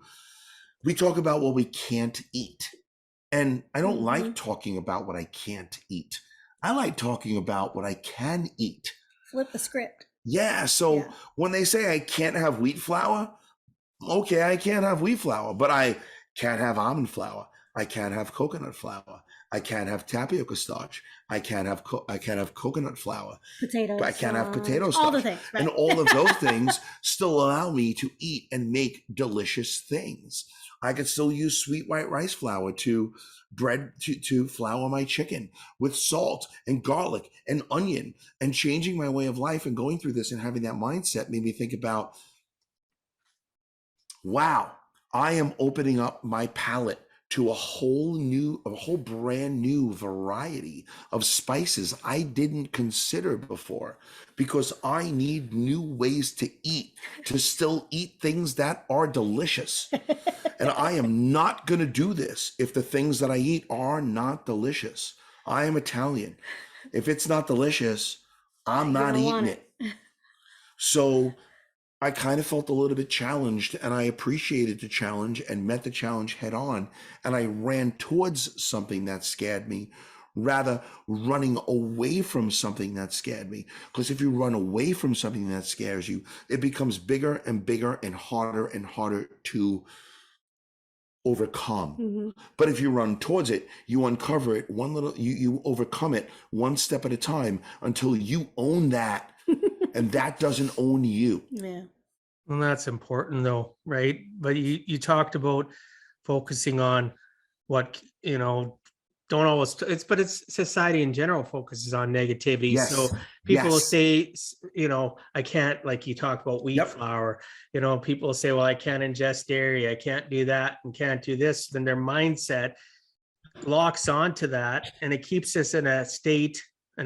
we talk about what we can't eat. And I don't like talking about what I can't eat. I like talking about what I can eat. Flip the script. Yeah. So when they say I can't have wheat flour, okay, I can't have wheat flour, but I can't have almond flour. I can't have coconut flour. I can't have tapioca starch. I can't have coconut flour. Potatoes. I can't have potato starch. All the things, right? And all of those things still allow me to eat and make delicious things. I could still use sweet white rice flour to flour my chicken with salt and garlic and onion. And changing my way of life and going through this and having that mindset made me think about, wow, I am opening up my palate to a whole brand new variety of spices I didn't consider before, because I need new ways to eat, to still eat things that are delicious. And I am not going to do this if the things that I eat are not delicious. I am Italian. If it's not delicious, I'm not eating it. So I kind of felt a little bit challenged, and I appreciated the challenge and met the challenge head on. And I ran towards something that scared me, rather running away from something that scared me. Because if you run away from something that scares you, it becomes bigger and bigger and harder to overcome. But if you run towards it, you uncover it you overcome it one step at a time until you own that. And that doesn't own you. Yeah. Well, that's important though, right? But you talked about focusing on what, don't always, it's society in general focuses on negativity. Yes. So people will say, I can't, like you talked about wheat flour, people will say, well, I can't ingest dairy. I can't do that and can't do this. Then their mindset locks onto that. And it keeps us in an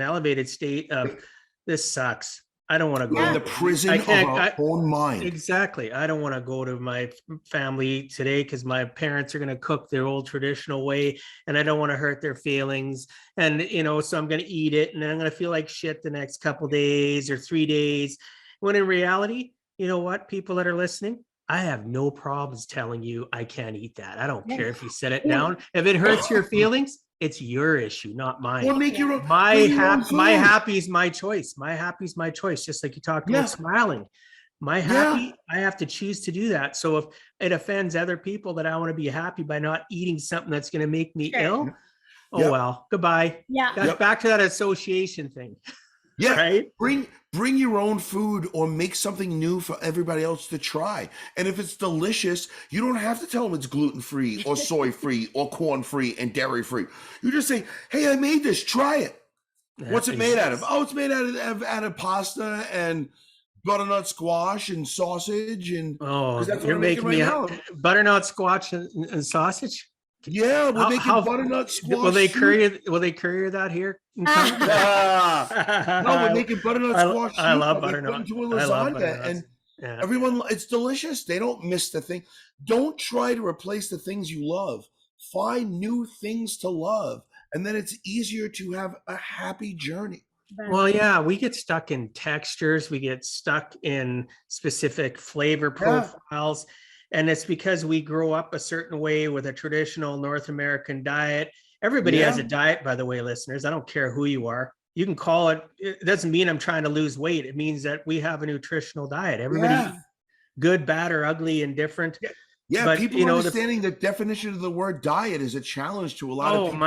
elevated state of this sucks. I don't want to go in the prison of our own mind. Exactly. I don't want to go to my family today because my parents are going to cook their old traditional way and I don't want to hurt their feelings. And, so I'm going to eat it and then I'm going to feel like shit the next couple days or 3 days. When in reality, you know what, people that are listening, I have no problems telling you I can't eat that. I don't care if you set it down. If it hurts your feelings, it's your issue, not mine. Well, make your own. My happy is my choice. My happy is my choice. Just like you talked about smiling. My happy, I have to choose to do that. So if it offends other people that I want to be happy by not eating something that's going to make me ill, Oh, Yep. well, goodbye. Yeah. That's Yep. back to that association thing, Yeah. right? Bring your own food or make something new for everybody else to try. And if it's delicious, you don't have to tell them it's gluten-free or soy-free or corn-free and dairy-free. You just say, hey, I made this, try it. What's it made out of? Oh, it's made out of pasta and butternut squash and sausage, and Oh, that's what you're I'm making making me right now. butternut squash and sausage. Yeah, we're making How- butternut squash. Will they soup. courier? Will they courier that here? In Canada? No, we're making butternut squash soup. I love that we butternut. put into a I love lasagna, butternut. and Yeah. everyone, it's delicious. They don't miss the thing. Don't try to replace the things you love. Find new things to love, and then it's easier to have a happy journey. Well, yeah, we get stuck in textures. We get stuck in specific flavor profiles. And it's because we grow up a certain way with a traditional North American diet. Everybody has a diet, by the way, listeners. I don't care who you are. You can call it. It doesn't mean I'm trying to lose weight. It means that we have a nutritional diet. Everybody, good, bad, or ugly, and different. Yeah, But, people you know, understanding the definition of the word diet is a challenge to a lot of people.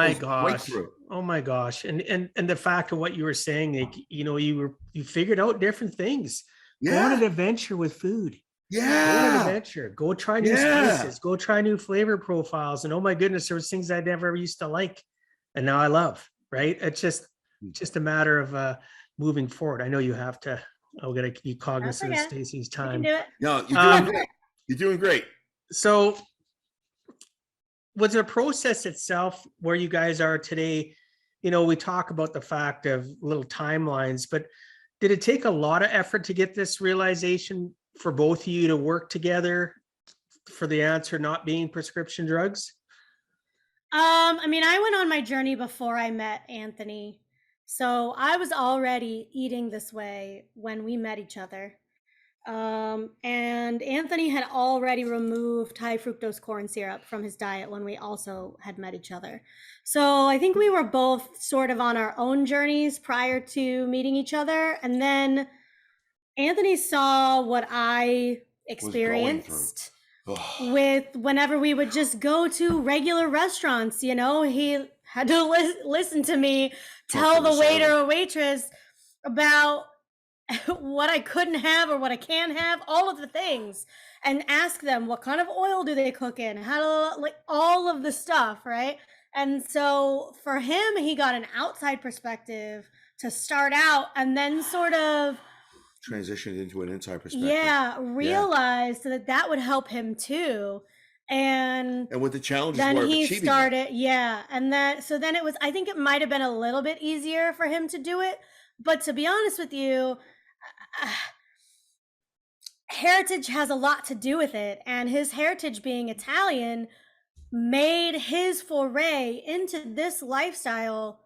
Oh my gosh. And the fact of what you were saying, like, you know, you figured out different things. Go on an adventure with food. Go on an adventure. Go try new spices. Go try new flavor profiles. And oh my goodness, there was things I never used to like, and now I love. Right? It's just a matter of moving forward. I know you have to. I'm gonna be cognizant of Staci's time. You can do it. No, you're doing great. You're doing great. So, was the process itself where you guys are today? You know, we talk about the fact of little timelines, but did it take a lot of effort to get this realization for both of you to work together for the answer not being prescription drugs? I mean, I went on my journey before I met Anthony. So I was already eating this way when we met each other. And Anthony had already removed high fructose corn syrup from his diet when we also had met each other. So I think we were both sort of on our own journeys prior to meeting each other. And then Anthony saw what I experienced with whenever we would just go to regular restaurants. You know, he had to listen to me tell the waiter or waitress about what I couldn't have or what I can have, all of the things, and ask them what kind of oil do they cook in, how to, like, all of the stuff, right? And so for him, he got an outside perspective to start out, and then sort of transitioned into an inside perspective. Yeah, realized that would help him too. And with the challenges, then he started, and then it was, I think it might have been a little bit easier for him to do it. But to be honest with you, heritage has a lot to do with it, and his heritage being Italian made his foray into this lifestyle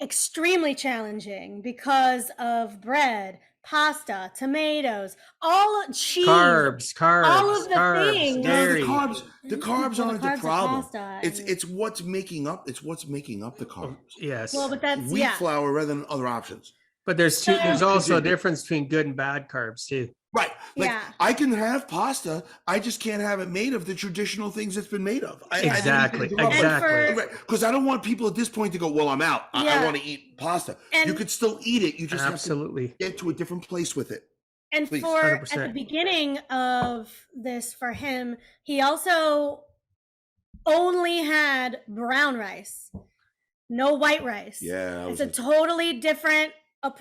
extremely challenging because of bread, pasta, tomatoes, all cheese, carbs, all of the things. Dairy. The carbs aren't the problem. Pasta, it's what's making up. It's what's making up the carbs. Yes. Well, but that's wheat flour rather than other options. But there's also a difference between good and bad carbs too. Right. Like I can have pasta. I just can't have it made of the traditional things it's been made of. Exactly. Because I don't want people at this point to go, well, I'm out. I want to eat pasta. And you could still eat it. You just have to get to a different place with it. And Please. at the beginning of this for him, he also only had brown rice, no white rice. Yeah. It's a totally different,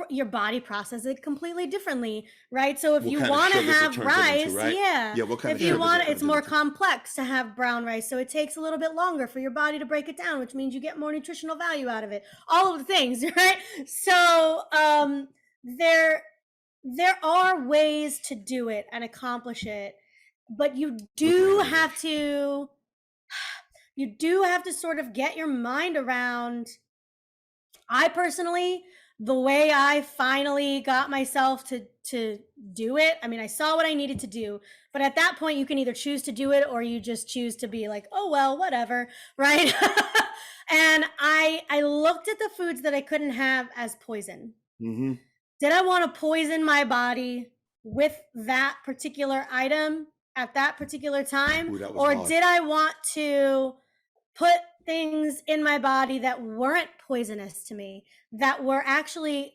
your body processes it completely differently, right? So if you want to have rice, if you want it, it's more complex to have brown rice. So it takes a little bit longer for your body to break it down, which means you get more nutritional value out of it. All of the things, right? So there are ways to do it and accomplish it, but you do have to sort of get your mind around. I personally, the way I finally got myself to do it, I mean, I saw what I needed to do, but at that point you can either choose to do it or you just choose to be like, oh, well, whatever, right? And I looked at the foods that I couldn't have as poison. Mm-hmm. Did I want to poison my body with that particular item at that particular time? Or did I want to put things in my body that weren't poisonous to me, that were actually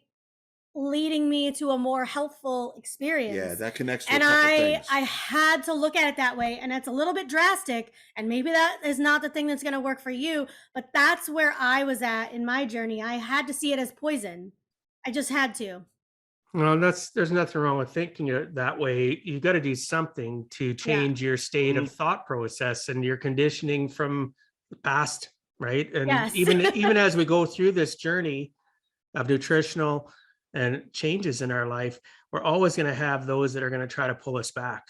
leading me to a more healthful experience. Yeah, that connects to a And couple I things. had to look at it that way, and it's a little bit drastic, and maybe that is not the thing that's going to work for you, but that's where I was at in my journey. I had to see it as poison. I just had to. Well, there's nothing wrong with thinking it that way. You got to do something to change your state of thought process and your conditioning from the past, right? And Yes. even as we go through this journey of nutritional and changes in our life, we're always going to have those that are going to try to pull us back.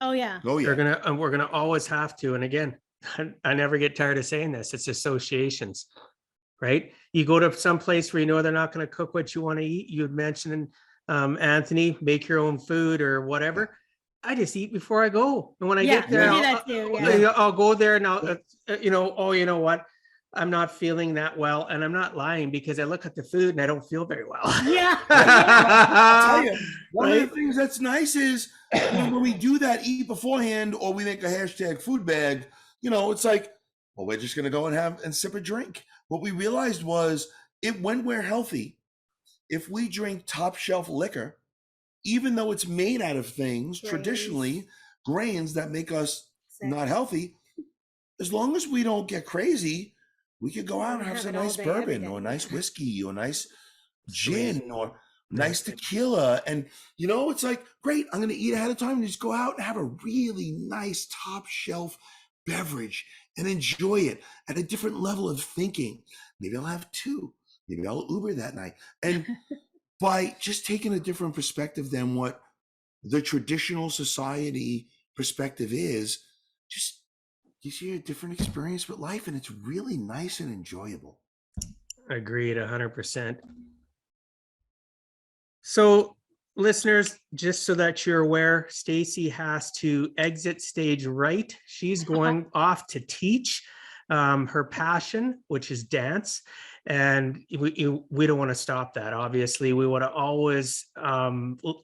Oh yeah. Oh yeah. We're gonna always have to. And again, I never get tired of saying this. It's associations, right? You go to some place where you know they're not going to cook what you want to eat. You had mentioned, Anthony, make your own food or whatever. I just eat before I go, and when I get there, I'll go there and I'll, oh, you know what? I'm not feeling that well, and I'm not lying because I look at the food and I don't feel very well. Yeah. I'll tell you, one of the things that's nice is when we do that, eat beforehand, or we make a hashtag food bag, it's like, well, we're just going to go and sip a drink. What we realized was when we're healthy, if we drink top shelf liquor, even though it's made out of things, traditionally, grains that make us not healthy, as long as we don't get crazy, we could go out and have some nice bourbon or a nice whiskey or a nice gin or nice tequila. And, it's like, great, I'm going to eat ahead of time and just go out and have a really nice top shelf beverage and enjoy it at a different level of thinking. Maybe I'll have two. Maybe I'll Uber that night. And by just taking a different perspective than what the traditional society perspective is, just gives you a different experience with life, and it's really nice and enjoyable. Agreed, 100%. So, listeners, just so that you're aware, Staci has to exit stage right. She's going off to teach her passion, which is dance. And we don't want to stop that. Obviously, we want to always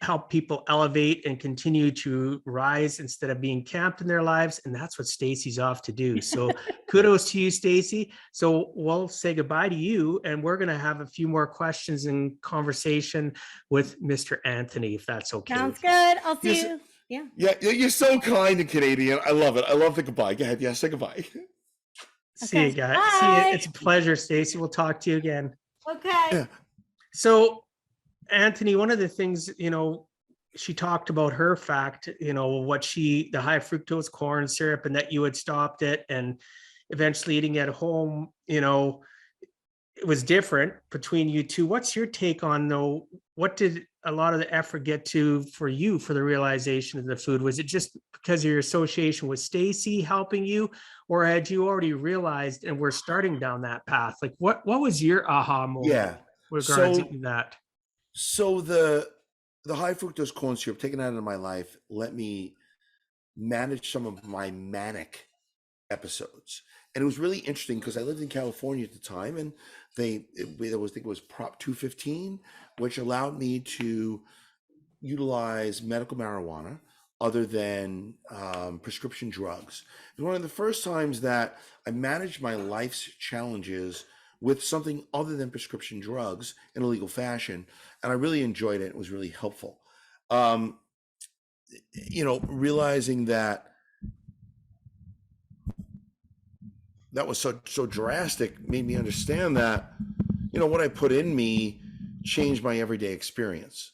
help people elevate and continue to rise instead of being camped in their lives. And that's what Staci's off to do. So kudos to you, Staci. So we'll say goodbye to you, and we're going to have a few more questions and conversation with Mr. Anthony, if that's okay. Sounds good. I'll see you. Yeah. Yeah, you're so kind and Canadian. I love it. I love the goodbye. Go ahead. Yeah, say goodbye. See you guys. Bye. See you. It's a pleasure, Staci. We'll talk to you again. Okay. Yeah. So, Anthony, one of the things, she talked about her fact, the high fructose corn syrup, and that you had stopped it and eventually eating at home, it was different between you two. What's your take on, though? What did a lot of the effort get to for you for the realization of the food? Was it just because of your association with Staci helping you, or had you already realized and we're starting down that path? Like what was your aha moment regarding that? So the high fructose corn syrup taken out of my life let me manage some of my manic episodes. And it was really interesting because I lived in California at the time, and I think it was Prop 215, which allowed me to utilize medical marijuana other than prescription drugs. It was one of the first times that I managed my life's challenges with something other than prescription drugs in a legal fashion. And I really enjoyed it. It was really helpful. Realizing that was so drastic made me understand that, what I put in me changed my everyday experience.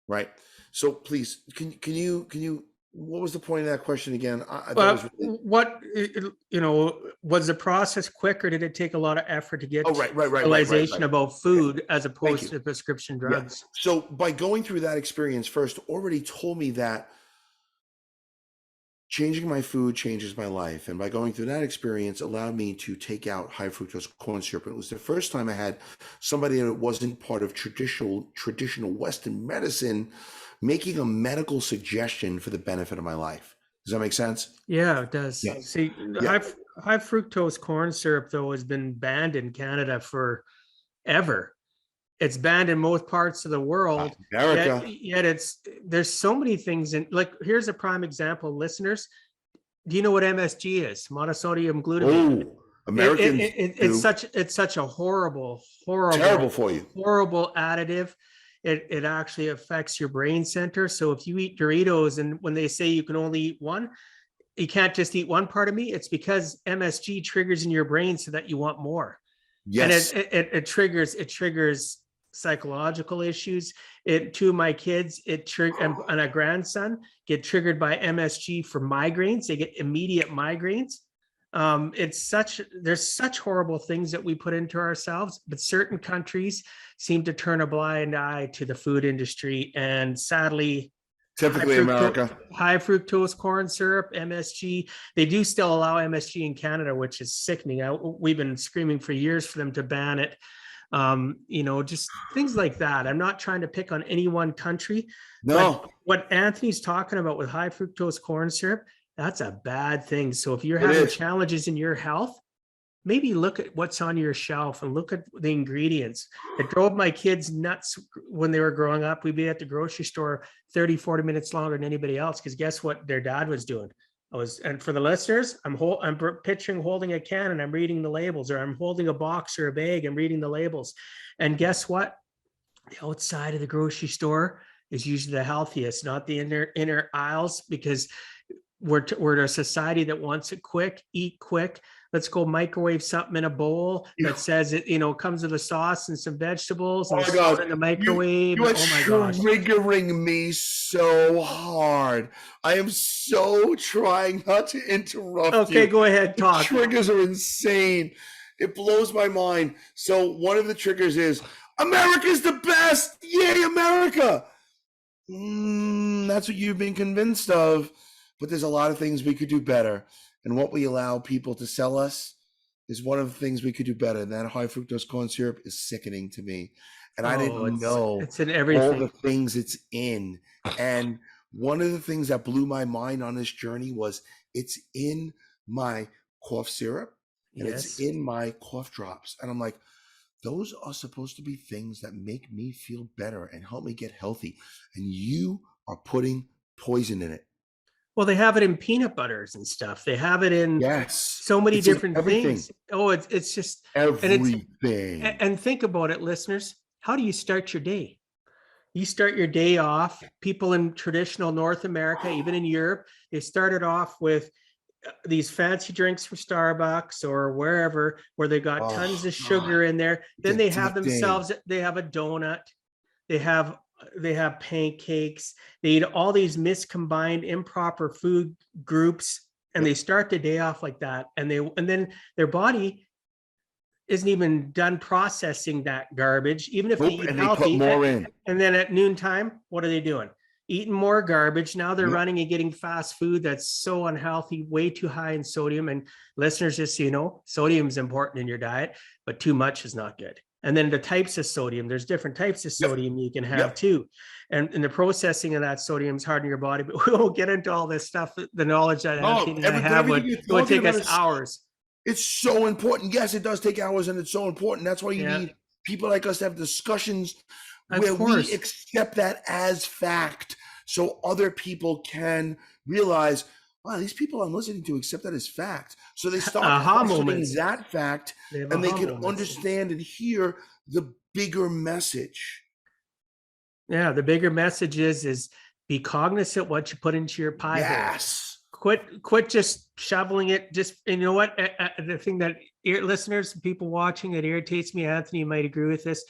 Right. So please, can you, what was the point of that question again? Was the process quick, or did it take a lot of effort to get realization about food as opposed to prescription drugs? Yeah. So by going through that experience first already told me that changing my food changes my life. And by going through that experience allowed me to take out high fructose corn syrup. It was the first time I had somebody that wasn't part of traditional Western medicine making a medical suggestion for the benefit of my life. Does that make sense? Yeah, it does. Yeah. See, high fructose corn syrup, though, has been banned in Canada forever. It's banned in most parts of the world. America. Yet there's so many things in, like, here's a prime example, listeners. Do you know what MSG is? Monosodium glutamate. Americans do. It's such a horrible Terrible for you. horrible additive. It actually affects your brain center. So if you eat Doritos, and when they say you can only eat one, you can't just eat one part of meat. It's because MSG triggers in your brain so that you want more. Yes. And it triggers psychological issues. Two of my kids, and a grandson get triggered by MSG for migraines. They get immediate migraines. There's such horrible things that we put into ourselves, but certain countries seem to turn a blind eye to the food industry. And sadly, Typically America. High fructose corn syrup, MSG. They do still allow MSG in Canada, which is sickening. We've been screaming for years for them to ban it. Just things like that. I'm not trying to pick on any one country. No. But what Anthony's talking about with high fructose corn syrup, that's a bad thing. So if you're having challenges in your health, maybe look at what's on your shelf and look at the ingredients. It drove my kids nuts when they were growing up. We'd be at the grocery store 30, 40 minutes longer than anybody else, because guess what their dad was doing? And for the listeners, I'm picturing holding a can and I'm reading the labels, or I'm holding a box or a bag and reading the labels. And guess what? The outside of the grocery store is usually the healthiest, not the inner aisles, because we're a society that wants it quick, eat quick. Let's go microwave something in a bowl that says it, comes with a sauce and some vegetables, and throw it in the microwave. You are triggering me so hard. I am so trying not to interrupt you. Okay, go ahead, talk. The triggers are insane. It blows my mind. So one of the triggers is, America's the best. Yay, America. That's what you've been convinced of. But there's a lot of things we could do better. And what we allow people to sell us is one of the things we could do better. And that high fructose corn syrup is sickening to me. And I didn't know it's in everything. All the things it's in. And one of the things that blew my mind on this journey was it's in my cough syrup and it's in my cough drops. And I'm like, those are supposed to be things that make me feel better and help me get healthy. And you are putting poison in it. Well, they have it in peanut butters and stuff. They have it in so many different things. Oh, it's just everything. And think about it, listeners. How do you start your day? You start your day off. People in traditional North America, even in Europe, they started off with these fancy drinks from Starbucks or wherever, where they got tons of sugar in there. Then they have themselves. They have a donut. They have pancakes. They eat all these miscombined improper food groups, and they start the day off like that. And then their body isn't even done processing that garbage, even if they eat healthy. Put more in. And then at noontime, what are they doing? Eating more garbage. Now they're running and getting fast food that's so unhealthy, way too high in sodium. And listeners, just so you know, sodium is important in your diet, but too much is not good. And then the types of sodium, there's different types of sodium you can have too. And the processing of that sodium is hard on your body, but we won't get into all this stuff. The knowledge that Anthony and I have would take us hours. It's so important. Yes, it does take hours, and it's so important. That's why you need people like us to have discussions where we accept that as fact, so other people can realize, wow, these people I'm listening to accept that as fact. So they start questioning that fact, and they can understand and hear the bigger message. Yeah, the bigger message is be cognizant what you put into your pie. Yes. Quit just shoveling it. Just, you know what? The thing that listeners, people watching, it irritates me. Anthony, you might agree with this.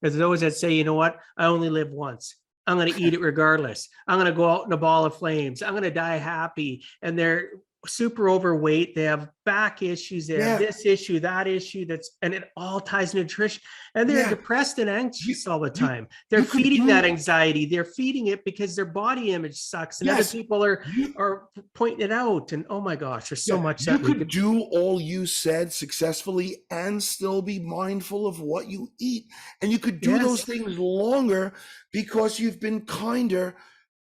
There's those that say, you know what? I only live once. I'm going to eat it regardless. I'm going to go out in a ball of flames. I'm going to die happy. And they're super overweight. They have back issues. They have this issue, that issue. And it all ties into nutrition. And they're depressed and anxious all the time. They're feeding that anxiety. They're feeding it because their body image sucks. And other people are pointing it out. And oh my gosh, there's so much that you could do all you said successfully and still be mindful of what you eat. And you could do those things longer because you've been kinder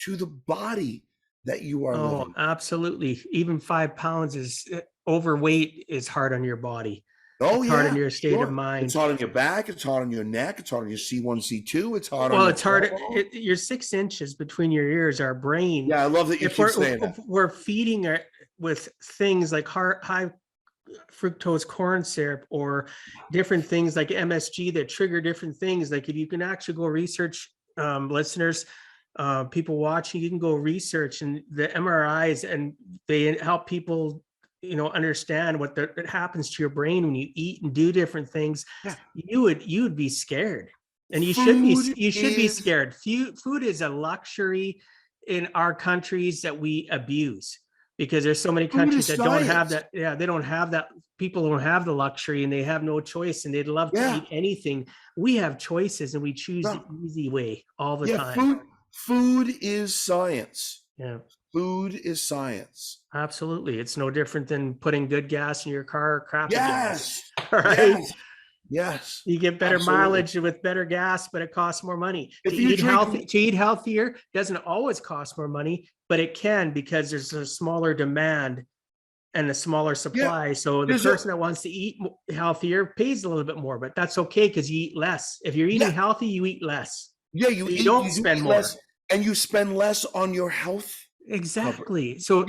to the body that you are living. Absolutely. Even 5 pounds is overweight is hard on your body. It's hard on your state of mind. It's hard on your back. It's hard on your neck. It's hard on your C1, C2. It's hard on It's hard. You're 6 inches between your ears, our brain. Yeah, I love that you keep saying that. We're feeding it with things like high fructose corn syrup or different things like MSG that trigger different things. Like if you can actually go research, listeners, people watching, you can go research and the MRIs, and they help people, understand what happens to your brain when you eat and do different things. Yeah. You would be scared, and you should be scared. Food is a luxury in our countries that we abuse, because there's so many countries that don't have that. Yeah, they don't have that. People don't have the luxury, and they have no choice, and they'd love to eat anything. We have choices, and we choose the easy way all the time. Food is science. Yeah. Food is science. Absolutely. It's no different than putting good gas in your car or crappy gas. Right? Yes. You get better mileage with better gas, but it costs more money. To eat healthier doesn't always cost more money, but it can, because there's a smaller demand and a smaller supply. Yeah. So the person that wants to eat healthier pays a little bit more, but that's okay because you eat less. If you're eating healthy, you eat less. Yeah, you don't spend more. Less, and you spend less on your health. Exactly. So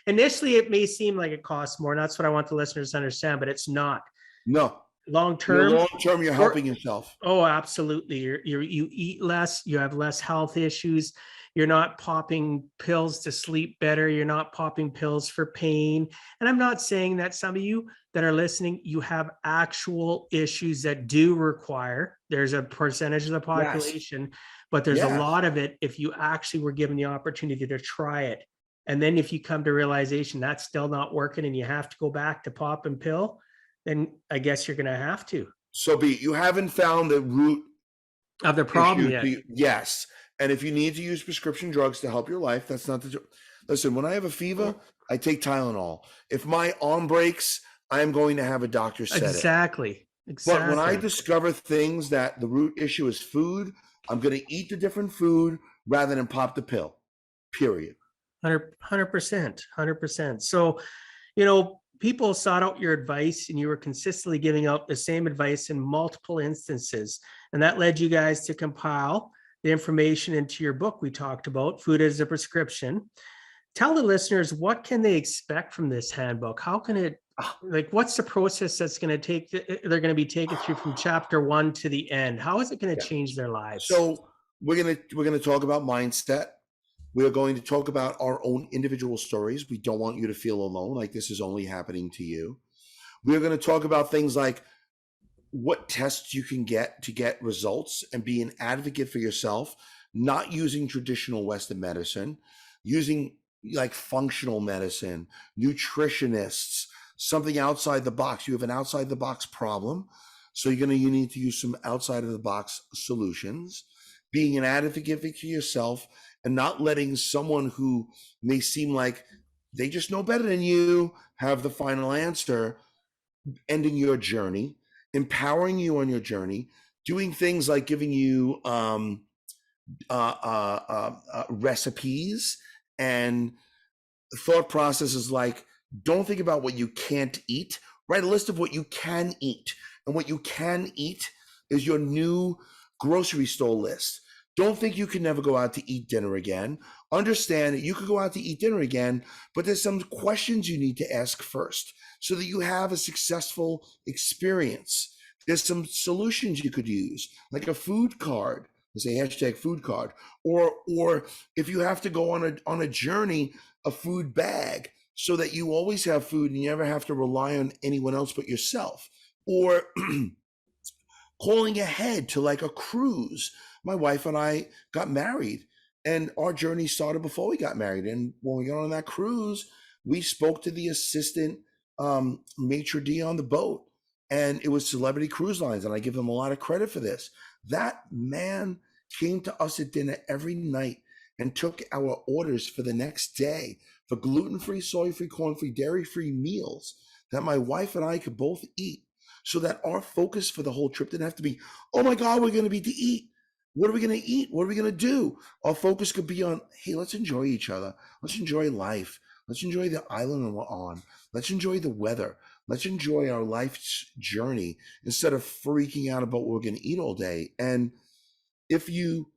initially it may seem like it costs more, and that's what I want the listeners to understand, but it's not. No. Long term, you're helping yourself. Oh, absolutely. You eat less, you have less health issues. You're not popping pills to sleep better. You're not popping pills for pain. And I'm not saying that some of you that are listening, you have actual issues that do require, there's a percentage of the population, but there's a lot of it if you actually were given the opportunity to try it. And then if you come to realization that's still not working and you have to go back to pop and pill, then I guess you're going to have to. So you haven't found the root of the problem yet. Yes. And if you need to use prescription drugs to help your life, that's not the... Listen, when I have a fever, I take Tylenol. If my arm breaks, I'm going to have a doctor set it. Exactly. But when I discover things that the root issue is food, I'm going to eat the different food rather than pop the pill, period. 100%. So, people sought out your advice, and you were consistently giving out the same advice in multiple instances. And that led you guys to compile the information into your book we talked about, Food as a Prescription. Tell the listeners, what can they expect from this handbook? How can it, what's the process that's going to take, they're going to be taken through from chapter 1 to the end? How is it going to change their lives? So we're going to talk about mindset. We're going to talk about our own individual stories. We don't want you to feel alone, like this is only happening to you. We're going to talk about things like what tests you can get to get results and be an advocate for yourself, not using traditional Western medicine, using like functional medicine, nutritionists, something outside the box. You have an outside the box problem, so you need to use some outside of the box solutions, being an advocate for yourself, and not letting someone who may seem like they just know better than you have the final answer, ending your journey, empowering you on your journey, doing things like giving you recipes and thought processes like, don't think about what you can't eat. Write a list of what you can eat. And what you can eat is your new grocery store list. Don't think you can never go out to eat dinner again. Understand that you could go out to eat dinner again, but there's some questions you need to ask first so that you have a successful experience. There's some solutions you could use, like a food card. Let's say hashtag food card, or if you have to go on a journey, a food bag, so that you always have food and you never have to rely on anyone else but yourself. Or calling ahead to like a cruise. My wife and I got married, and our journey started before we got married. And when we got on that cruise, we spoke to the assistant maitre d' on the boat, and it was Celebrity Cruise Lines, and I give them a lot of credit for this. That man came to us at dinner every night and took our orders for the next day for gluten-free, soy-free, corn-free, dairy-free meals that my wife and I could both eat, so that our focus for the whole trip didn't have to be, oh my God, we're going to be to eat. What are we going to eat? What are we going to do? Our focus could be on, hey, let's enjoy each other. Let's enjoy life. Let's enjoy the island we're on. Let's enjoy the weather. Let's enjoy our life's journey instead of freaking out about what we're going to eat all day. And if you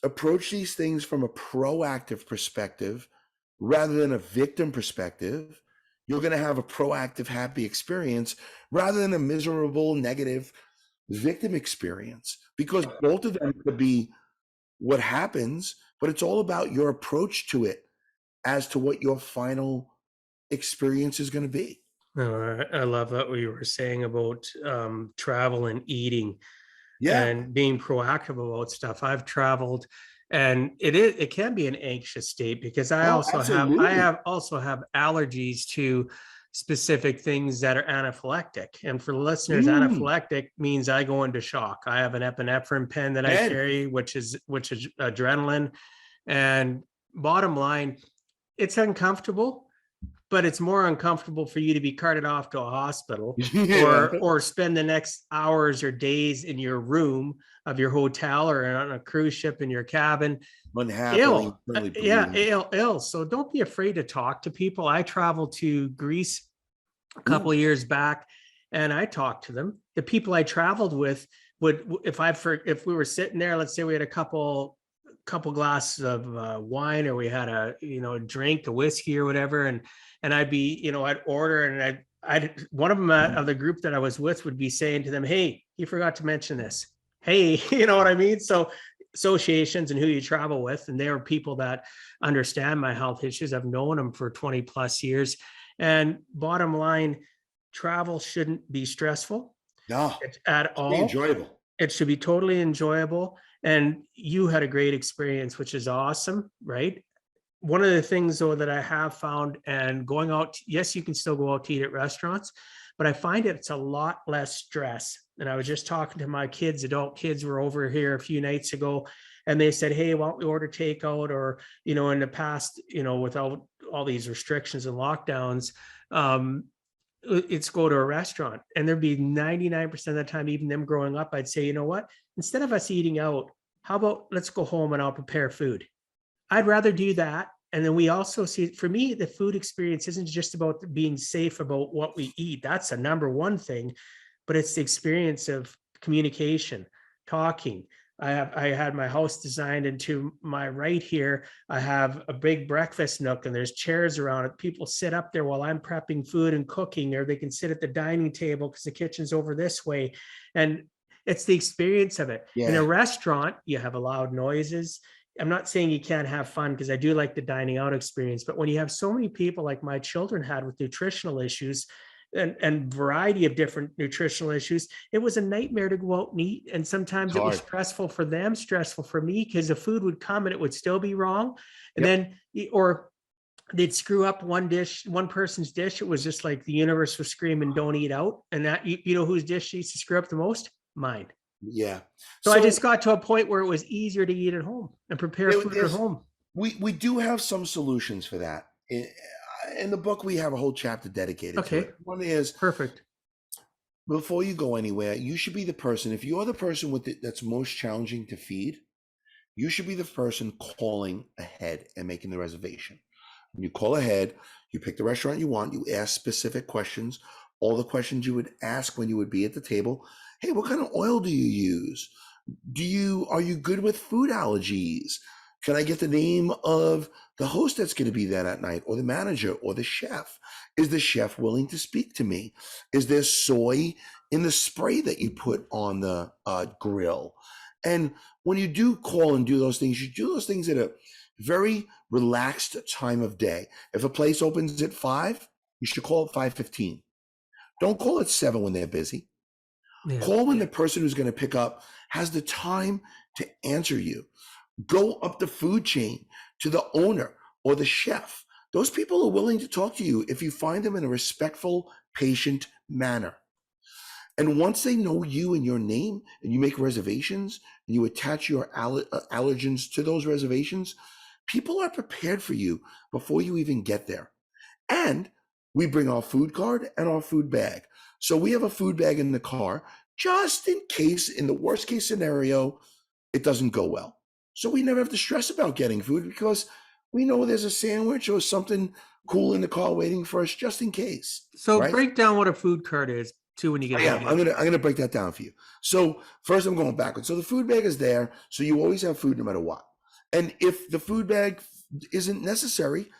approach these things from a proactive perspective rather than a victim perspective, you're going to have a proactive, happy experience rather than a miserable, negative victim experience, because both of them could be what happens, but it's all about your approach to it as to what your final experience is going to be. I love what we were saying about travel and eating Yeah, and being proactive about stuff. I've traveled, and it can be an anxious state because I oh, also absolutely. have allergies to specific things that are anaphylactic. And for the listeners, Mm. anaphylactic means I go into shock. I have an epinephrine pen that I And carry, which is adrenaline. And bottom line, it's uncomfortable, but it's more uncomfortable for you to be carted off to a hospital yeah, or spend the next hours or days in your room of your hotel or on a cruise ship in your cabin unhappily, ill. internally Yeah, bleeding. ill. So don't be afraid to talk to people. I traveled to Greece a couple Ooh. of years back, and I talked to them. The people I traveled with would, if we were sitting there, let's say we had a couple glasses of wine, or we had a drink, a whiskey or whatever, and I'd be, I'd order, and I'd one of them of the group that I was with would be saying to them, "Hey, you forgot to mention this." Hey, you know what I mean? So associations and who you travel with, and they are people that understand my health issues. I've known them for 20 plus years. And bottom line, travel shouldn't be stressful No, at be all. enjoyable. It should be totally enjoyable. And you had a great experience, which is awesome, right? One of the things though that I have found, and going out, yes, you can still go out to eat at restaurants, but I find it's a lot less stress. And I was just talking to my kids, adult kids were over here a few nights ago, and they said, "Hey, why don't we order takeout?" Or, in the past, without all these restrictions and lockdowns, it's go to a restaurant. And there'd be 99% of the time, even them growing up, I'd say, you know what, instead of us eating out, how about let's go home and I'll prepare food. I'd rather do that. And then we also see, for me, the food experience isn't just about being safe about what we eat. That's a number one thing, but it's the experience of communication, talking. I had my house designed, and to my right here, I have a big breakfast nook, and there's chairs around it. People sit up there while I'm prepping food and cooking, or they can sit at the dining table because the kitchen's over this way. And it's the experience of it. In a Yeah. restaurant, you have loud noises. I'm not saying you can't have fun, because I do like the dining out experience, but when you have so many people like my children had with nutritional issues and variety of different nutritional issues, it was a nightmare to go out and eat. And It's sometimes it was hard. stressful for them, stressful for me, because the food would come and it would still be wrong. And Yep. then, or they'd screw up one person's dish. It was just like the universe was screaming, "Don't eat out." And that, whose dish used to screw up the most? Mine. Yeah. So I So just got to a point where it was easier to eat at home and prepare food at there's home. we do have some solutions for that. In the book, we have a whole chapter dedicated to Okay, it. One is, perfect. before you go anywhere, you should be the person. If you're the person with it that's most challenging to feed, you should be the person calling ahead and making the reservation. When you call ahead, you pick the restaurant you want, you ask specific questions, all the questions you would ask when you would be at the table. Hey, what kind of oil do you use? Are you good with food allergies? Can I get the name of the host that's going to be there that night, or the manager, or the chef? Is the chef willing to speak to me? Is there soy in the spray that you put on the grill? And when you do call and do those things, you do those things at a very relaxed time of day. If a place opens at 5, you should call at 5:15. Don't call at 7 when they're busy. Yeah. Call when the person who's going to pick up has the time to answer you. Go up the food chain to the owner or the chef. Those people are willing to talk to you if you find them in a respectful, patient manner. And once they know you and your name, and you make reservations and you attach your allergens to those reservations, people are prepared for you before you even get there. And we bring our food card and our food bag. So we have a food bag in the car just in case, in the worst case scenario, it doesn't go well. So we never have to stress about getting food, because we know there's a sandwich or something cool in the car waiting for us just in case. So Right? break down what a food cart is too when you get Yeah, home. I'm gonna break that down for you. So first, I'm going backwards. So the food bag is there, so you always have food no matter what. And if the food bag isn't necessary,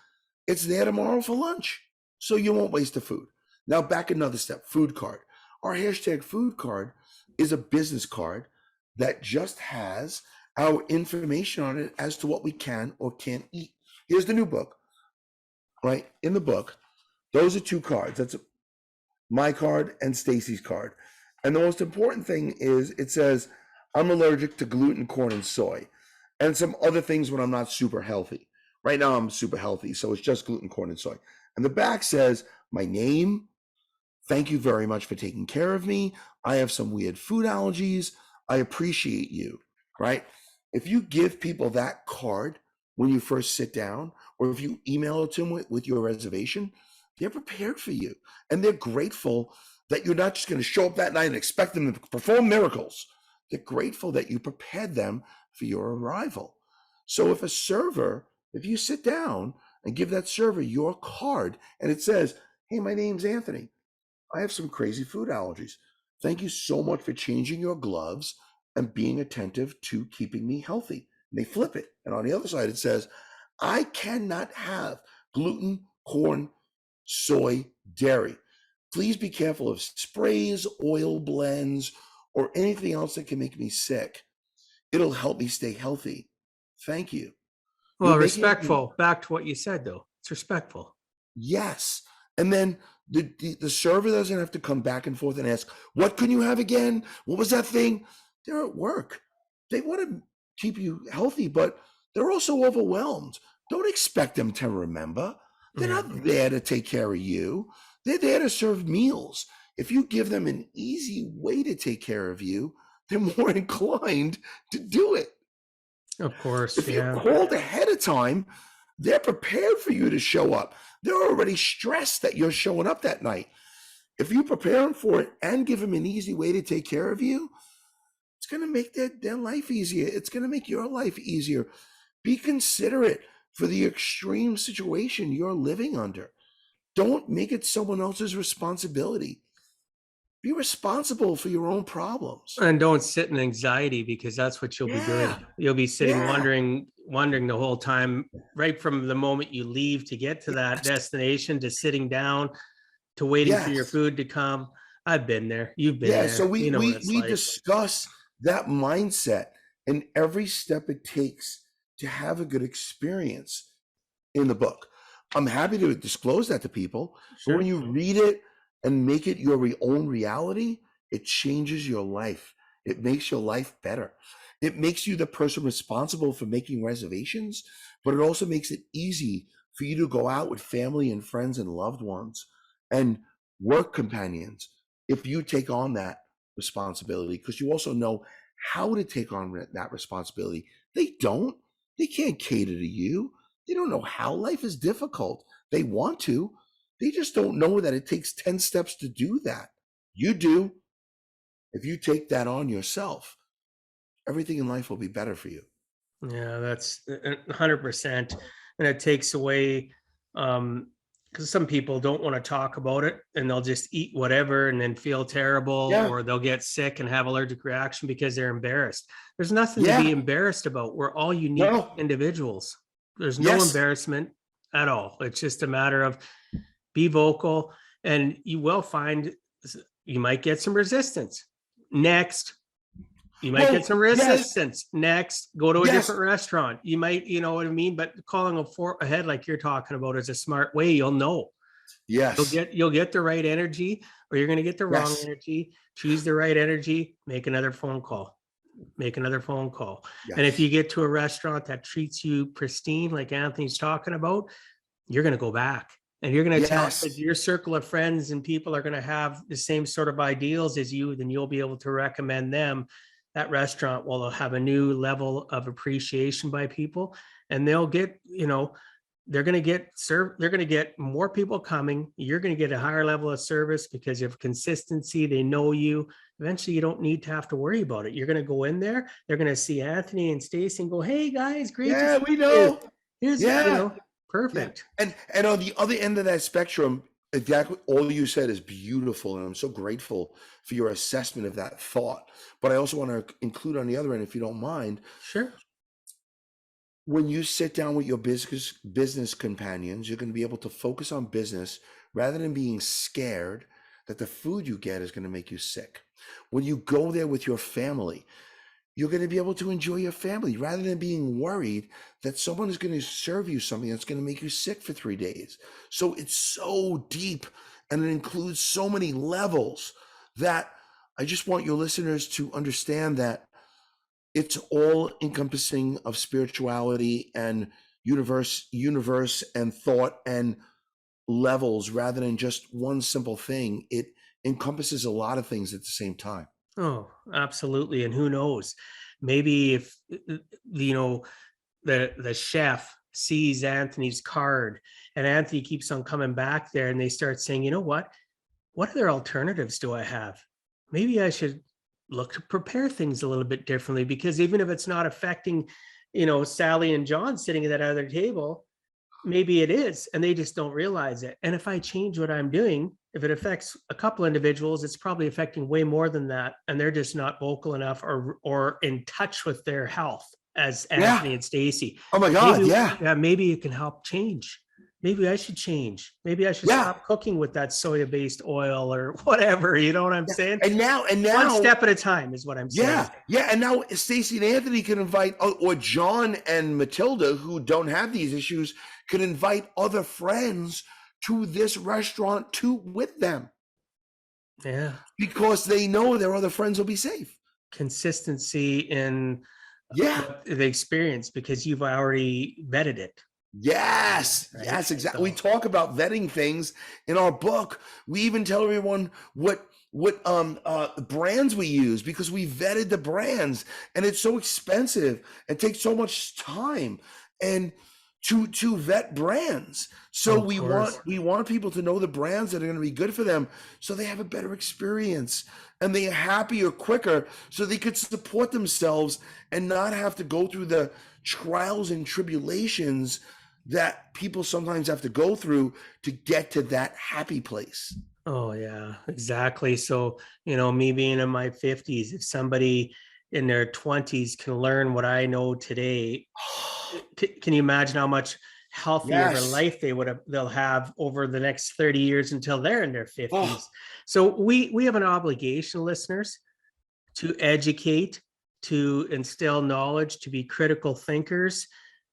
it's there tomorrow for lunch. so you won't waste the food. Now back another step, food card. Our hashtag food card is a business card that just has our information on it as to what we can or can't eat. Here's the new book, right? In the book, those are two cards. That's my card and Staci's card. And the most important thing is it says, I'm allergic to gluten, corn, and soy, and some other things when I'm not super healthy. Right now, I'm super healthy, so it's just gluten, corn, and soy. And the back says, my name, thank you very much for taking care of me. I have some weird food allergies. I appreciate you, right? If you give people that card when you first sit down, or if you email it to them with your reservation, they're prepared for you. And they're grateful that you're not just going to show up that night and expect them to perform miracles. They're grateful that you prepared them for your arrival. So if you sit down and give that server your card and it says, hey, my name's Anthony. I have some crazy food allergies. Thank you so much for changing your gloves and being attentive to keeping me healthy. And they flip it. And on the other side, it says, I cannot have gluten, corn, soy, dairy. Please be careful of sprays, oil blends, or anything else that can make me sick. It'll help me stay healthy. Thank you. Well, respectful. Back to what you said, though. It's respectful. Yes. And then the server doesn't have to come back and forth and ask, what can you have again? What was that thing? They're at work. They want to keep you healthy, but they're also overwhelmed. Don't expect them to remember. They're not there to take care of you. They're there to serve meals. If you give them an easy way to take care of you, they're more inclined to do it. Of course. If you're called ahead of time, they're prepared for you to show up. They're already stressed that you're showing up that night. If you prepare them for it and give them an easy way to take care of you, it's going to make their life easier. It's going to make your life easier. Be considerate for the extreme situation you're living under. Don't make it someone else's responsibility. Be responsible for your own problems. And don't sit in anxiety, because that's what you'll be doing. You'll be sitting wondering the whole time, right from the moment you leave to get to that destination, to sitting down, to waiting for your food to come. I've been there. You've been there. So we discuss that mindset and every step it takes to have a good experience in the book. I'm happy to disclose that to people. But when you read it and make it your own reality, it changes your life. It makes your life better. It makes you the person responsible for making reservations, but it also makes it easy for you to go out with family and friends and loved ones and work companions if you take on that responsibility, because you also know how to take on that responsibility. They don't. They can't cater to you. They don't know how. Life is difficult. They want to. They just don't know that it takes 10 steps to do that. You do. If you take that on yourself, everything in life will be better for you. Yeah, that's 100%. And it takes away, because some people don't want to talk about it and they'll just eat whatever and then feel terrible, or they'll get sick and have allergic reaction because they're embarrassed. There's nothing to be embarrassed about. We're all unique individuals. There's no embarrassment at all. It's just a matter of be vocal, and you will find you might get some resistance. Next, you might get some resistance. Next, go to a different restaurant. You might, you know what I mean? But calling them ahead, like you're talking about, is a smart way. You'll know. Yes. You'll get the right energy, or you're going to get the wrong energy. Choose the right energy. Make another phone call. And if you get to a restaurant that treats you pristine, like Anthony's talking about, you're going to go back. And you're going to tell that your circle of friends and people are going to have the same sort of ideals as you, then you'll be able to recommend them. That restaurant will have a new level of appreciation by people, and they'll get, they're going to get served. They're going to get more people coming. You're going to get a higher level of service because you have consistency. They know you. Eventually, you don't need to have to worry about it. You're going to go in there. They're going to see Anthony and Staci and go, "Hey guys, great to see we know. You. Here's, perfect." And on the other end of that spectrum, exactly all you said is beautiful, and I'm so grateful for your assessment of that thought. But I also want to include on the other end, if you don't mind. Sure. When you sit down with your business companions, you're going to be able to focus on business rather than being scared that the food you get is going to make you sick. When you go there with your family, you're going to be able to enjoy your family rather than being worried that someone is going to serve you something that's going to make you sick for 3 days. So it's so deep and it includes so many levels that I just want your listeners to understand that it's all encompassing of spirituality and universe and thought and levels rather than just one simple thing. It encompasses a lot of things at the same time. Oh, absolutely. And who knows? Maybe if the chef sees Anthony's card and Anthony keeps on coming back there and they start saying, you know what other alternatives do I have? Maybe I should look to prepare things a little bit differently, because even if it's not affecting, Sally and John sitting at that other table, maybe it is, and they just don't realize it. And if I change what I'm doing, if it affects a couple individuals, it's probably affecting way more than that. And they're just not vocal enough or in touch with their health as Anthony and Staci. Oh my God. Maybe it can help change. Maybe I should change. Maybe I should stop cooking with that soya-based oil or whatever. You know what I'm saying? And now, one step at a time is what I'm saying. Yeah. And now Staci and Anthony can invite, or John and Matilda, who don't have these issues, can invite other friends to this restaurant with them. Yeah. Because they know their other friends will be safe. Consistency in the experience, because you've already vetted it. Yes, right? Yes, exactly. So we talk about vetting things in our book. We even tell everyone what brands we use, because we vetted the brands, and it's so expensive and takes so much time and to vet brands. So we want people to know the brands that are going to be good for them, so they have a better experience and they are happier quicker, so they could support themselves and not have to go through the trials and tribulations that people sometimes have to go through to get to that happy place. Oh yeah, exactly. So, me being in my 50s, if somebody in their 20s can learn what I know today, can you imagine how much healthier of a life they'll have over the next 30 years until they're in their 50s? So we have an obligation, listeners, to educate, to instill knowledge, to be critical thinkers,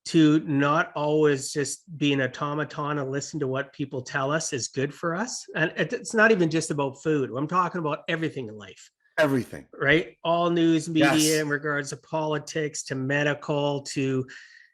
to not always just be an automaton and listen to what people tell us is good for us. And it's not even just about food. I'm talking about everything in life. Everything. Right? All news media in regards to politics, to medical, to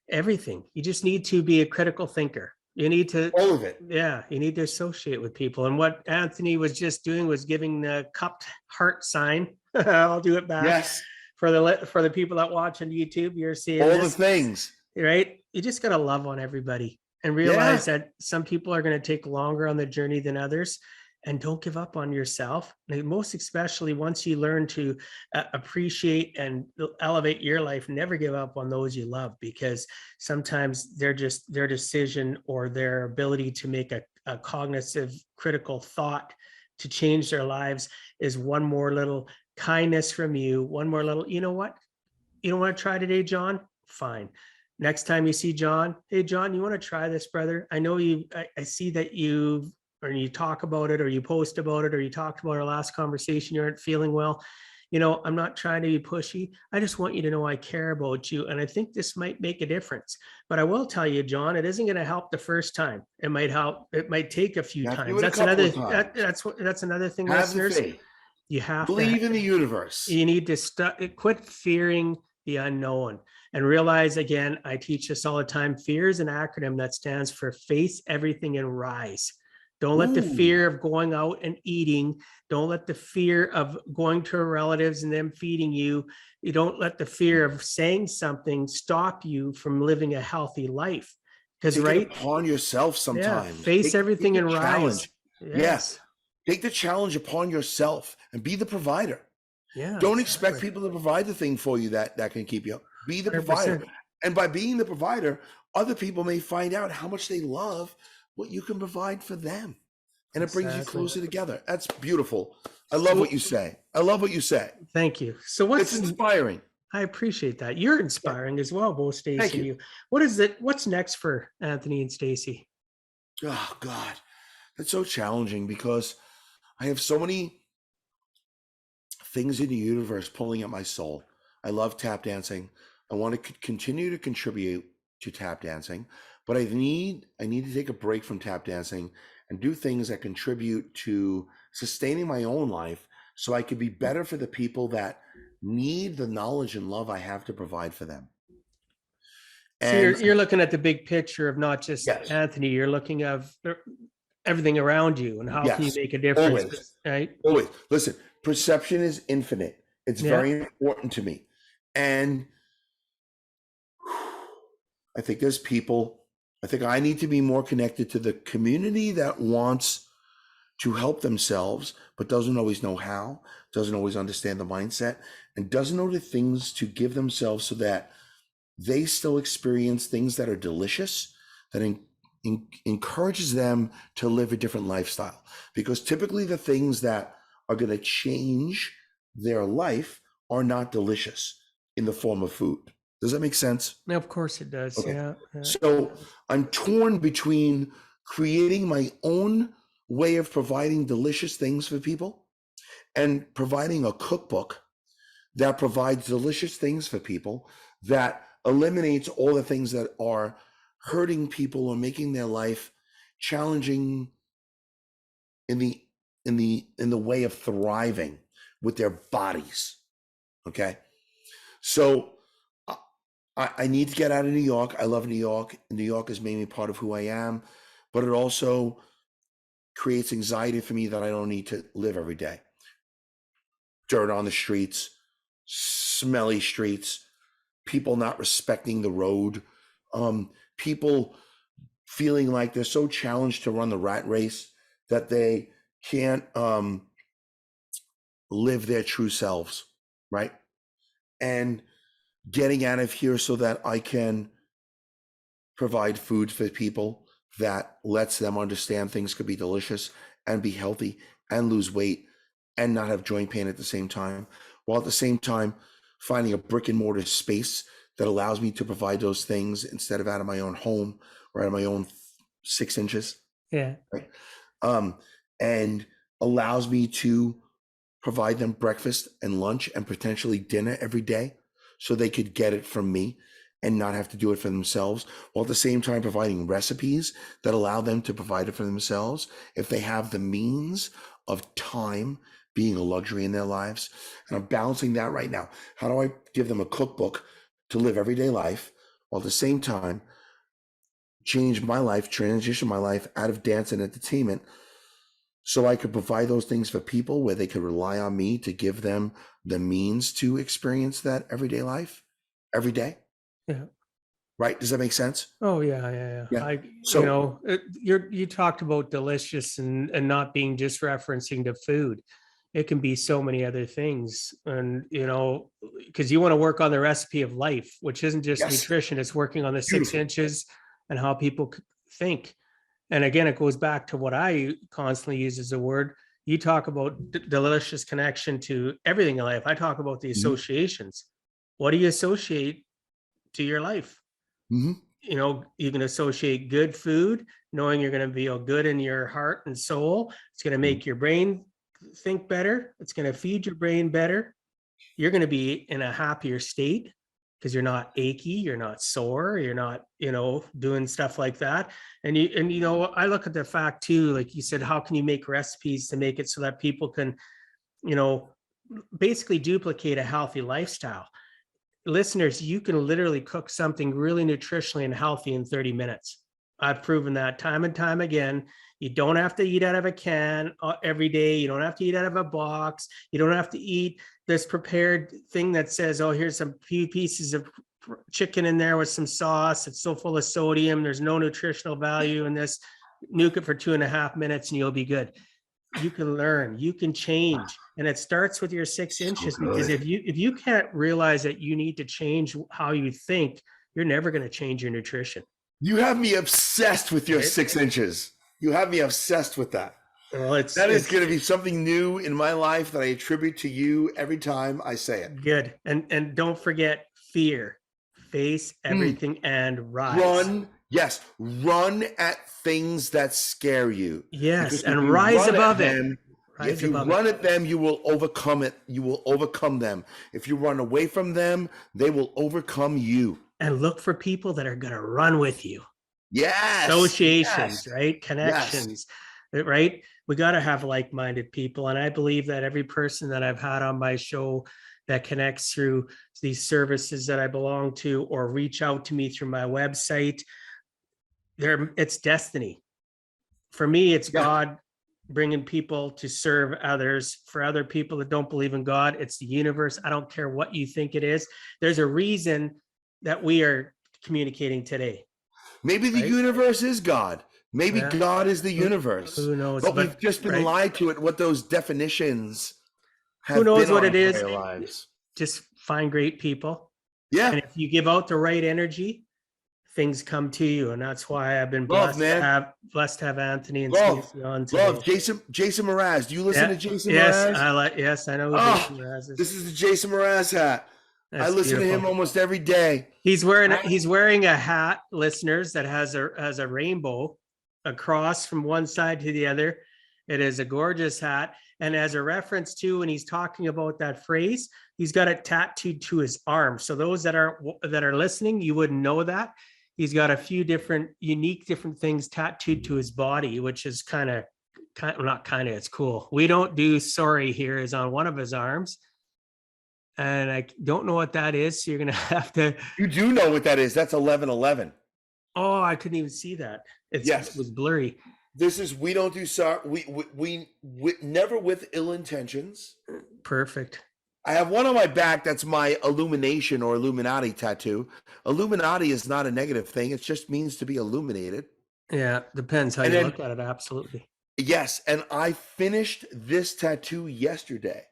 everything. You just need to be a critical thinker. You need to, all of it. Yeah, you need to associate with people. And what Anthony was just doing was giving the cupped heart sign. I'll do it back. Yes. For the people that watch on YouTube, you're seeing all the things. Right? You just got to love on everybody and realize that some people are going to take longer on the journey than others, and don't give up on yourself. And most especially once you learn to appreciate and elevate your life, never give up on those you love, because sometimes their decision or their ability to make a cognitive critical thought to change their lives is one more little kindness from you, one more little, you know what? You don't want to try today, John? Fine. Next time you see John, hey, John, you want to try this, brother? I know I see that you talk about it, or you post about it, or you talked about our last conversation, you aren't feeling well. I'm not trying to be pushy. I just want you to know I care about you. And I think this might make a difference. But I will tell you, John, it isn't going to help the first time. It might help. It might take a few times. That's another thing, listeners. You have to believe in the universe. You need to quit fearing the unknown. And realize, again, I teach this all the time, fear is an acronym that stands for face everything and rise. Don't let the fear of going out and eating, don't let the fear of going to relatives and them feeding you, you don't let the fear of saying something stop you from living a healthy life. Because upon yourself sometimes. Face everything and rise. Yes. Take the challenge upon yourself and be the provider. Yeah. Don't expect people to provide the thing for you that can keep you up. Be the 100%. Provider. And by being the provider, other people may find out how much they love what you can provide for them. And it brings you closer together. That's beautiful. I love what you say. Thanit's you. So it's inspiring. I appreciate that. You're inspiring as well, both Staci and you. What's next for Anthony and Staci? Oh God. It's so challenging because I have so many things in the universe pulling at my soul. I love tap dancing. I want to continue to contribute to tap dancing, but I need to take a break from tap dancing and do things that contribute to sustaining my own life so I could be better for the people that need the knowledge and love I have to provide for them. So you're looking at the big picture of not just yes, Anthony, you're looking at everything around you and how can you yes, make a difference, always, right? always. Listen, perception is infinite. It's Yeah. very important to me. And I think there's people, I think I need to be more connected to the community that wants to help themselves, but doesn't always know how, doesn't always understand the mindset, and doesn't know the things to give themselves so that they still experience things that are delicious, that encourages them to live a different lifestyle. Because typically the things that are going to change their life are not delicious in the form of food. Does that make sense? No, of course it does. Okay. Yeah. So I'm torn between creating my own way of providing delicious things for people and providing a cookbook that provides delicious things for people, that eliminates all the things that are hurting people or making their life challenging in the way of thriving with their bodies. Okay. So I need to get out of New York. I love New York. New York has made me part of who I am, but it also creates anxiety for me that I don't need to live every day. Dirt on the streets, smelly streets, people not respecting the road, people feeling like they're so challenged to run the rat race that they can't live their true selves, right? And getting out of here so that I can provide food for people that lets them understand things could be delicious and be healthy and lose weight and not have joint pain at the same time, while at the same time finding a brick and mortar space that allows me to provide those things instead of out of my own home or out of my own 6 inches. Yeah. Right. And allows me to provide them breakfast and lunch and potentially dinner every day so they could get it from me and not have to do it for themselves, while at the same time providing recipes that allow them to provide it for themselves if they have the means of time being a luxury in their lives. And I'm balancing that right now. How do I give them a cookbook to live everyday life while at the same time change my life, transition my life out of dance and entertainment so I could provide those things for people where they could rely on me to give them the means to experience that everyday life every day? Yeah. Right? Does that make sense? Oh yeah. Yeah. So, You talked about delicious and not being just referencing to food. It can be so many other things, and because you want to work on the recipe of life, which isn't just yes, nutrition; it's working on the 6 beautiful. inches and how people think. And again, it goes back to what I constantly use as a word. You talk about delicious connection to everything in life. I talk about the associations. What do you associate to your life? You can associate good food, knowing you're going to feel good in your heart and soul. It's going to make your brain think better. It's going to feed your brain better. You're going to be in a happier state because you're not achy, you're not sore, you're not, doing stuff like that. And I look at the fact too, like you said, how can you make recipes to make it so that people can, basically duplicate a healthy lifestyle? Listeners, you can literally cook something really nutritionally and healthy in 30 minutes. I've proven that time and time again. You don't have to eat out of a can every day. You don't have to eat out of a box. You don't have to eat this prepared thing that says, oh, here's some few pieces of chicken in there with some sauce. It's so full of sodium. There's no nutritional value in this. Nuke it for 2.5 minutes and you'll be good. You can learn, you can change. And it starts with your 6 inches, because if you can't realize that you need to change how you think, you're never going to change your nutrition. You have me obsessed with your 6 inches. You have me obsessed with that. Well, that is going to be something new in my life that I attribute to you every time I say it. Good. And don't forget fear. Face everything and rise. Run Yes, run at things that scare you. Yes, Because if and you rise run at above it. them, Rise if you above run it. at them, you will overcome it. You will overcome them. If you run away from them, they will overcome you. And look for people that are going to run with you. Yes. Associations, Yes. right? Connections, right? We got to have like-minded people. And I believe that every person that I've had on my show that connects through these services that I belong to or reach out to me through my website, it's destiny. For me, it's Yeah. God bringing people to serve others. For other people that don't believe in God, it's the universe. I don't care what you think it is. There's a reason that we are communicating today. Maybe the right? universe is God. Maybe Yeah. God is the universe. Who knows? But we've just been right? lied to it, what those definitions have Who knows been what our it is? entire lives. Just find great people. Yeah. And if you give out the right energy, things come to you. And that's why I've been Love, blessed man. to have Anthony and Love. Staci on today. Love. Jason Mraz. Do you listen to Jason yes, Mraz? Yes, I know who Oh, Jason Mraz is. this is the Jason Mraz hat. That's I listen beautiful. to him almost every day. He's wearing a hat, listeners, that has a rainbow across from one side to the other. It is a gorgeous hat. And as a reference to when he's talking about that phrase, he's got it tattooed to his arm. So those that are listening, you wouldn't know that. He's got a few unique things tattooed to his body, which is it's cool. We don't do sorry here is on one of his arms. And I don't know what that is. So you're going to have to. You do know what that is. That's 1111. Oh, I couldn't even see that. It was blurry. This is, we don't do sorry. We never with ill intentions. Perfect. I have one on my back. That's my illumination or Illuminati tattoo. Illuminati is not a negative thing. It just means to be illuminated. Yeah. Depends how you look at it. Absolutely. Yes. And I finished this tattoo yesterday.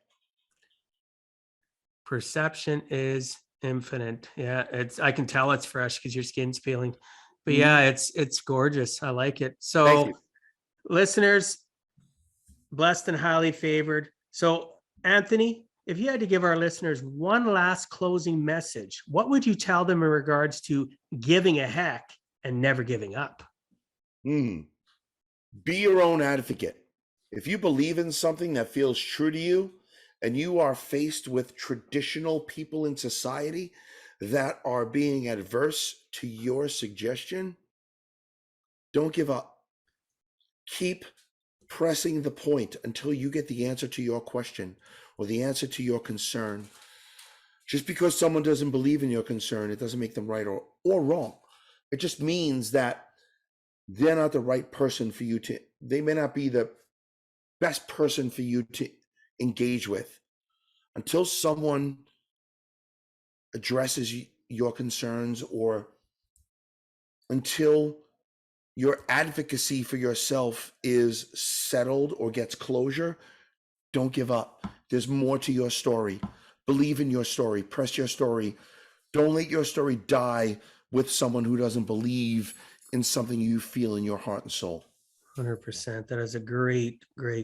Perception is infinite. Yeah. I can tell it's fresh because your skin's peeling, but yeah, it's gorgeous. I like it. So listeners, blessed and highly favored. So Anthony, if you had to give our listeners one last closing message, what would you tell them in regards to giving a heck and never giving up? Be your own advocate. If you believe in something that feels true to you and you are faced with traditional people in society that are being adverse to your suggestion, don't give up. Keep pressing the point until you get the answer to your question or the answer to your concern. Just because someone doesn't believe in your concern, it doesn't make them right or wrong. It just means that they're not the right person for you to, they may not be the best person for you to engage with. Until someone addresses your concerns or until your advocacy for yourself is settled or gets closure, don't give up. There's more to your story. Believe in your story. Press your story. Don't let your story die with someone who doesn't believe in something you feel in your heart and soul. 100%. That is a great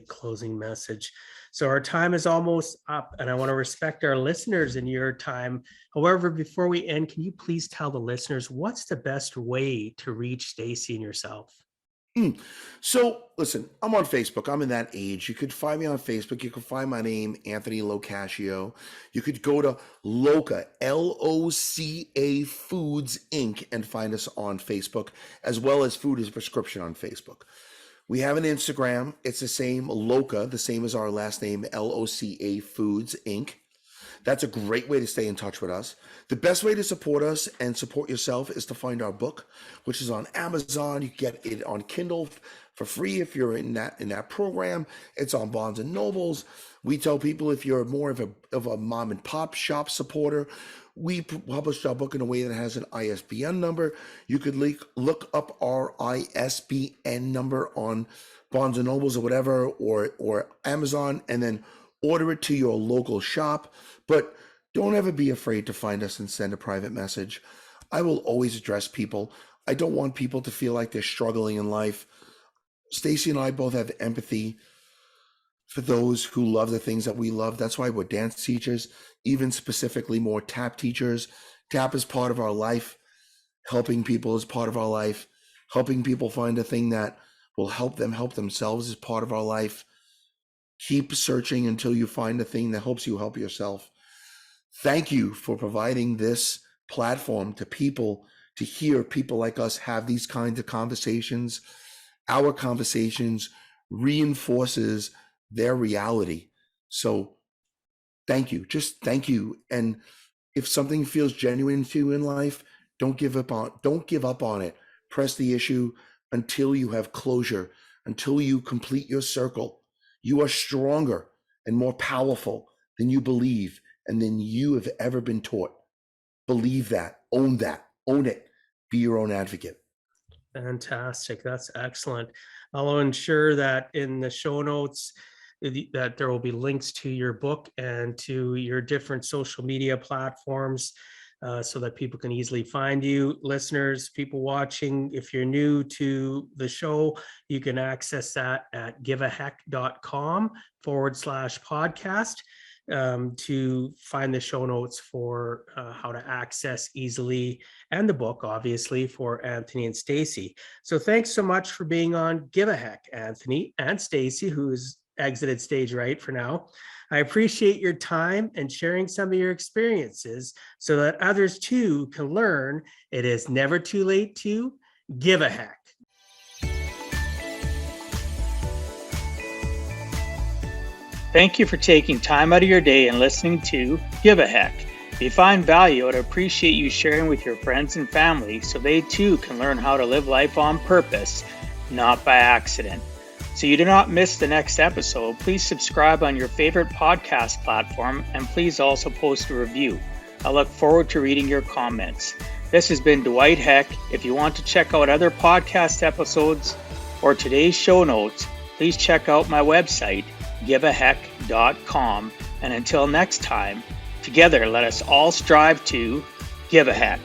closing message. So our time is almost up and I want to respect our listeners in your time. However, before we end, can you please tell the listeners what's the best way to reach Staci and yourself? So listen, I'm on Facebook. I'm in that age. You could find me on Facebook. You can find my name, Staci Lo Cascio. You could go to Loca, Loca Foods Inc. and find us on Facebook, as well as Food is a Prescription on Facebook. We have an Instagram. It's the same, Loca, the same as our last name, Loca Foods Inc. That's a great way to stay in touch with us. The best way to support us and support yourself is to find our book, which is on Amazon. You can get it on Kindle for free if you're in that program. It's on Barnes and Nobles. We tell people if you're more of a mom and pop shop supporter, we published our book in a way that has an ISBN number. You could look up our ISBN number on Barnes and Nobles or whatever, or Amazon, and then order it to your local shop. But don't ever be afraid to find us and send a private message. I will always address people. I don't want people to feel like they're struggling in life. Staci and I both have empathy for those who love the things that we love. That's why we're dance teachers, even specifically more tap teachers. Tap is part of our life. Helping people is part of our life. Helping people find a thing that will help them help themselves is part of our life. Keep searching until you find a thing that helps you help yourself. Thank you for providing this platform to people, to hear people like us have these kinds of conversations. Our conversations reinforces their reality. So thank you. Just thank you. And if something feels genuine to you in life, don't give up on it. Press the issue until you have closure, until you complete your circle. You are stronger and more powerful than you believe and than you have ever been taught. Believe that, own it, be your own advocate. Fantastic. That's excellent. I'll ensure that in the show notes that there will be links to your book and to your different social media platforms so that people can easily find you. Listeners, people watching, if you're new to the show, you can access that at giveaheck.com/podcast to find the show notes for how to access easily, and the book, obviously, for Anthony and Staci. So thanks so much for being on Give a Heck, Anthony and Staci, who's exited stage right for now. I appreciate your time and sharing some of your experiences so that others too can learn it is never too late to give a heck. Thank you for taking time out of your day and listening to Give a Heck. If you find value, I'd appreciate you sharing with your friends and family so they too can learn how to live life on purpose, not by accident. So you do not miss the next episode, please subscribe on your favorite podcast platform and please also post a review. I look forward to reading your comments. This has been Dwight Heck. If you want to check out other podcast episodes or today's show notes, please check out my website, giveaheck.com. And until next time, together let us all strive to give a heck.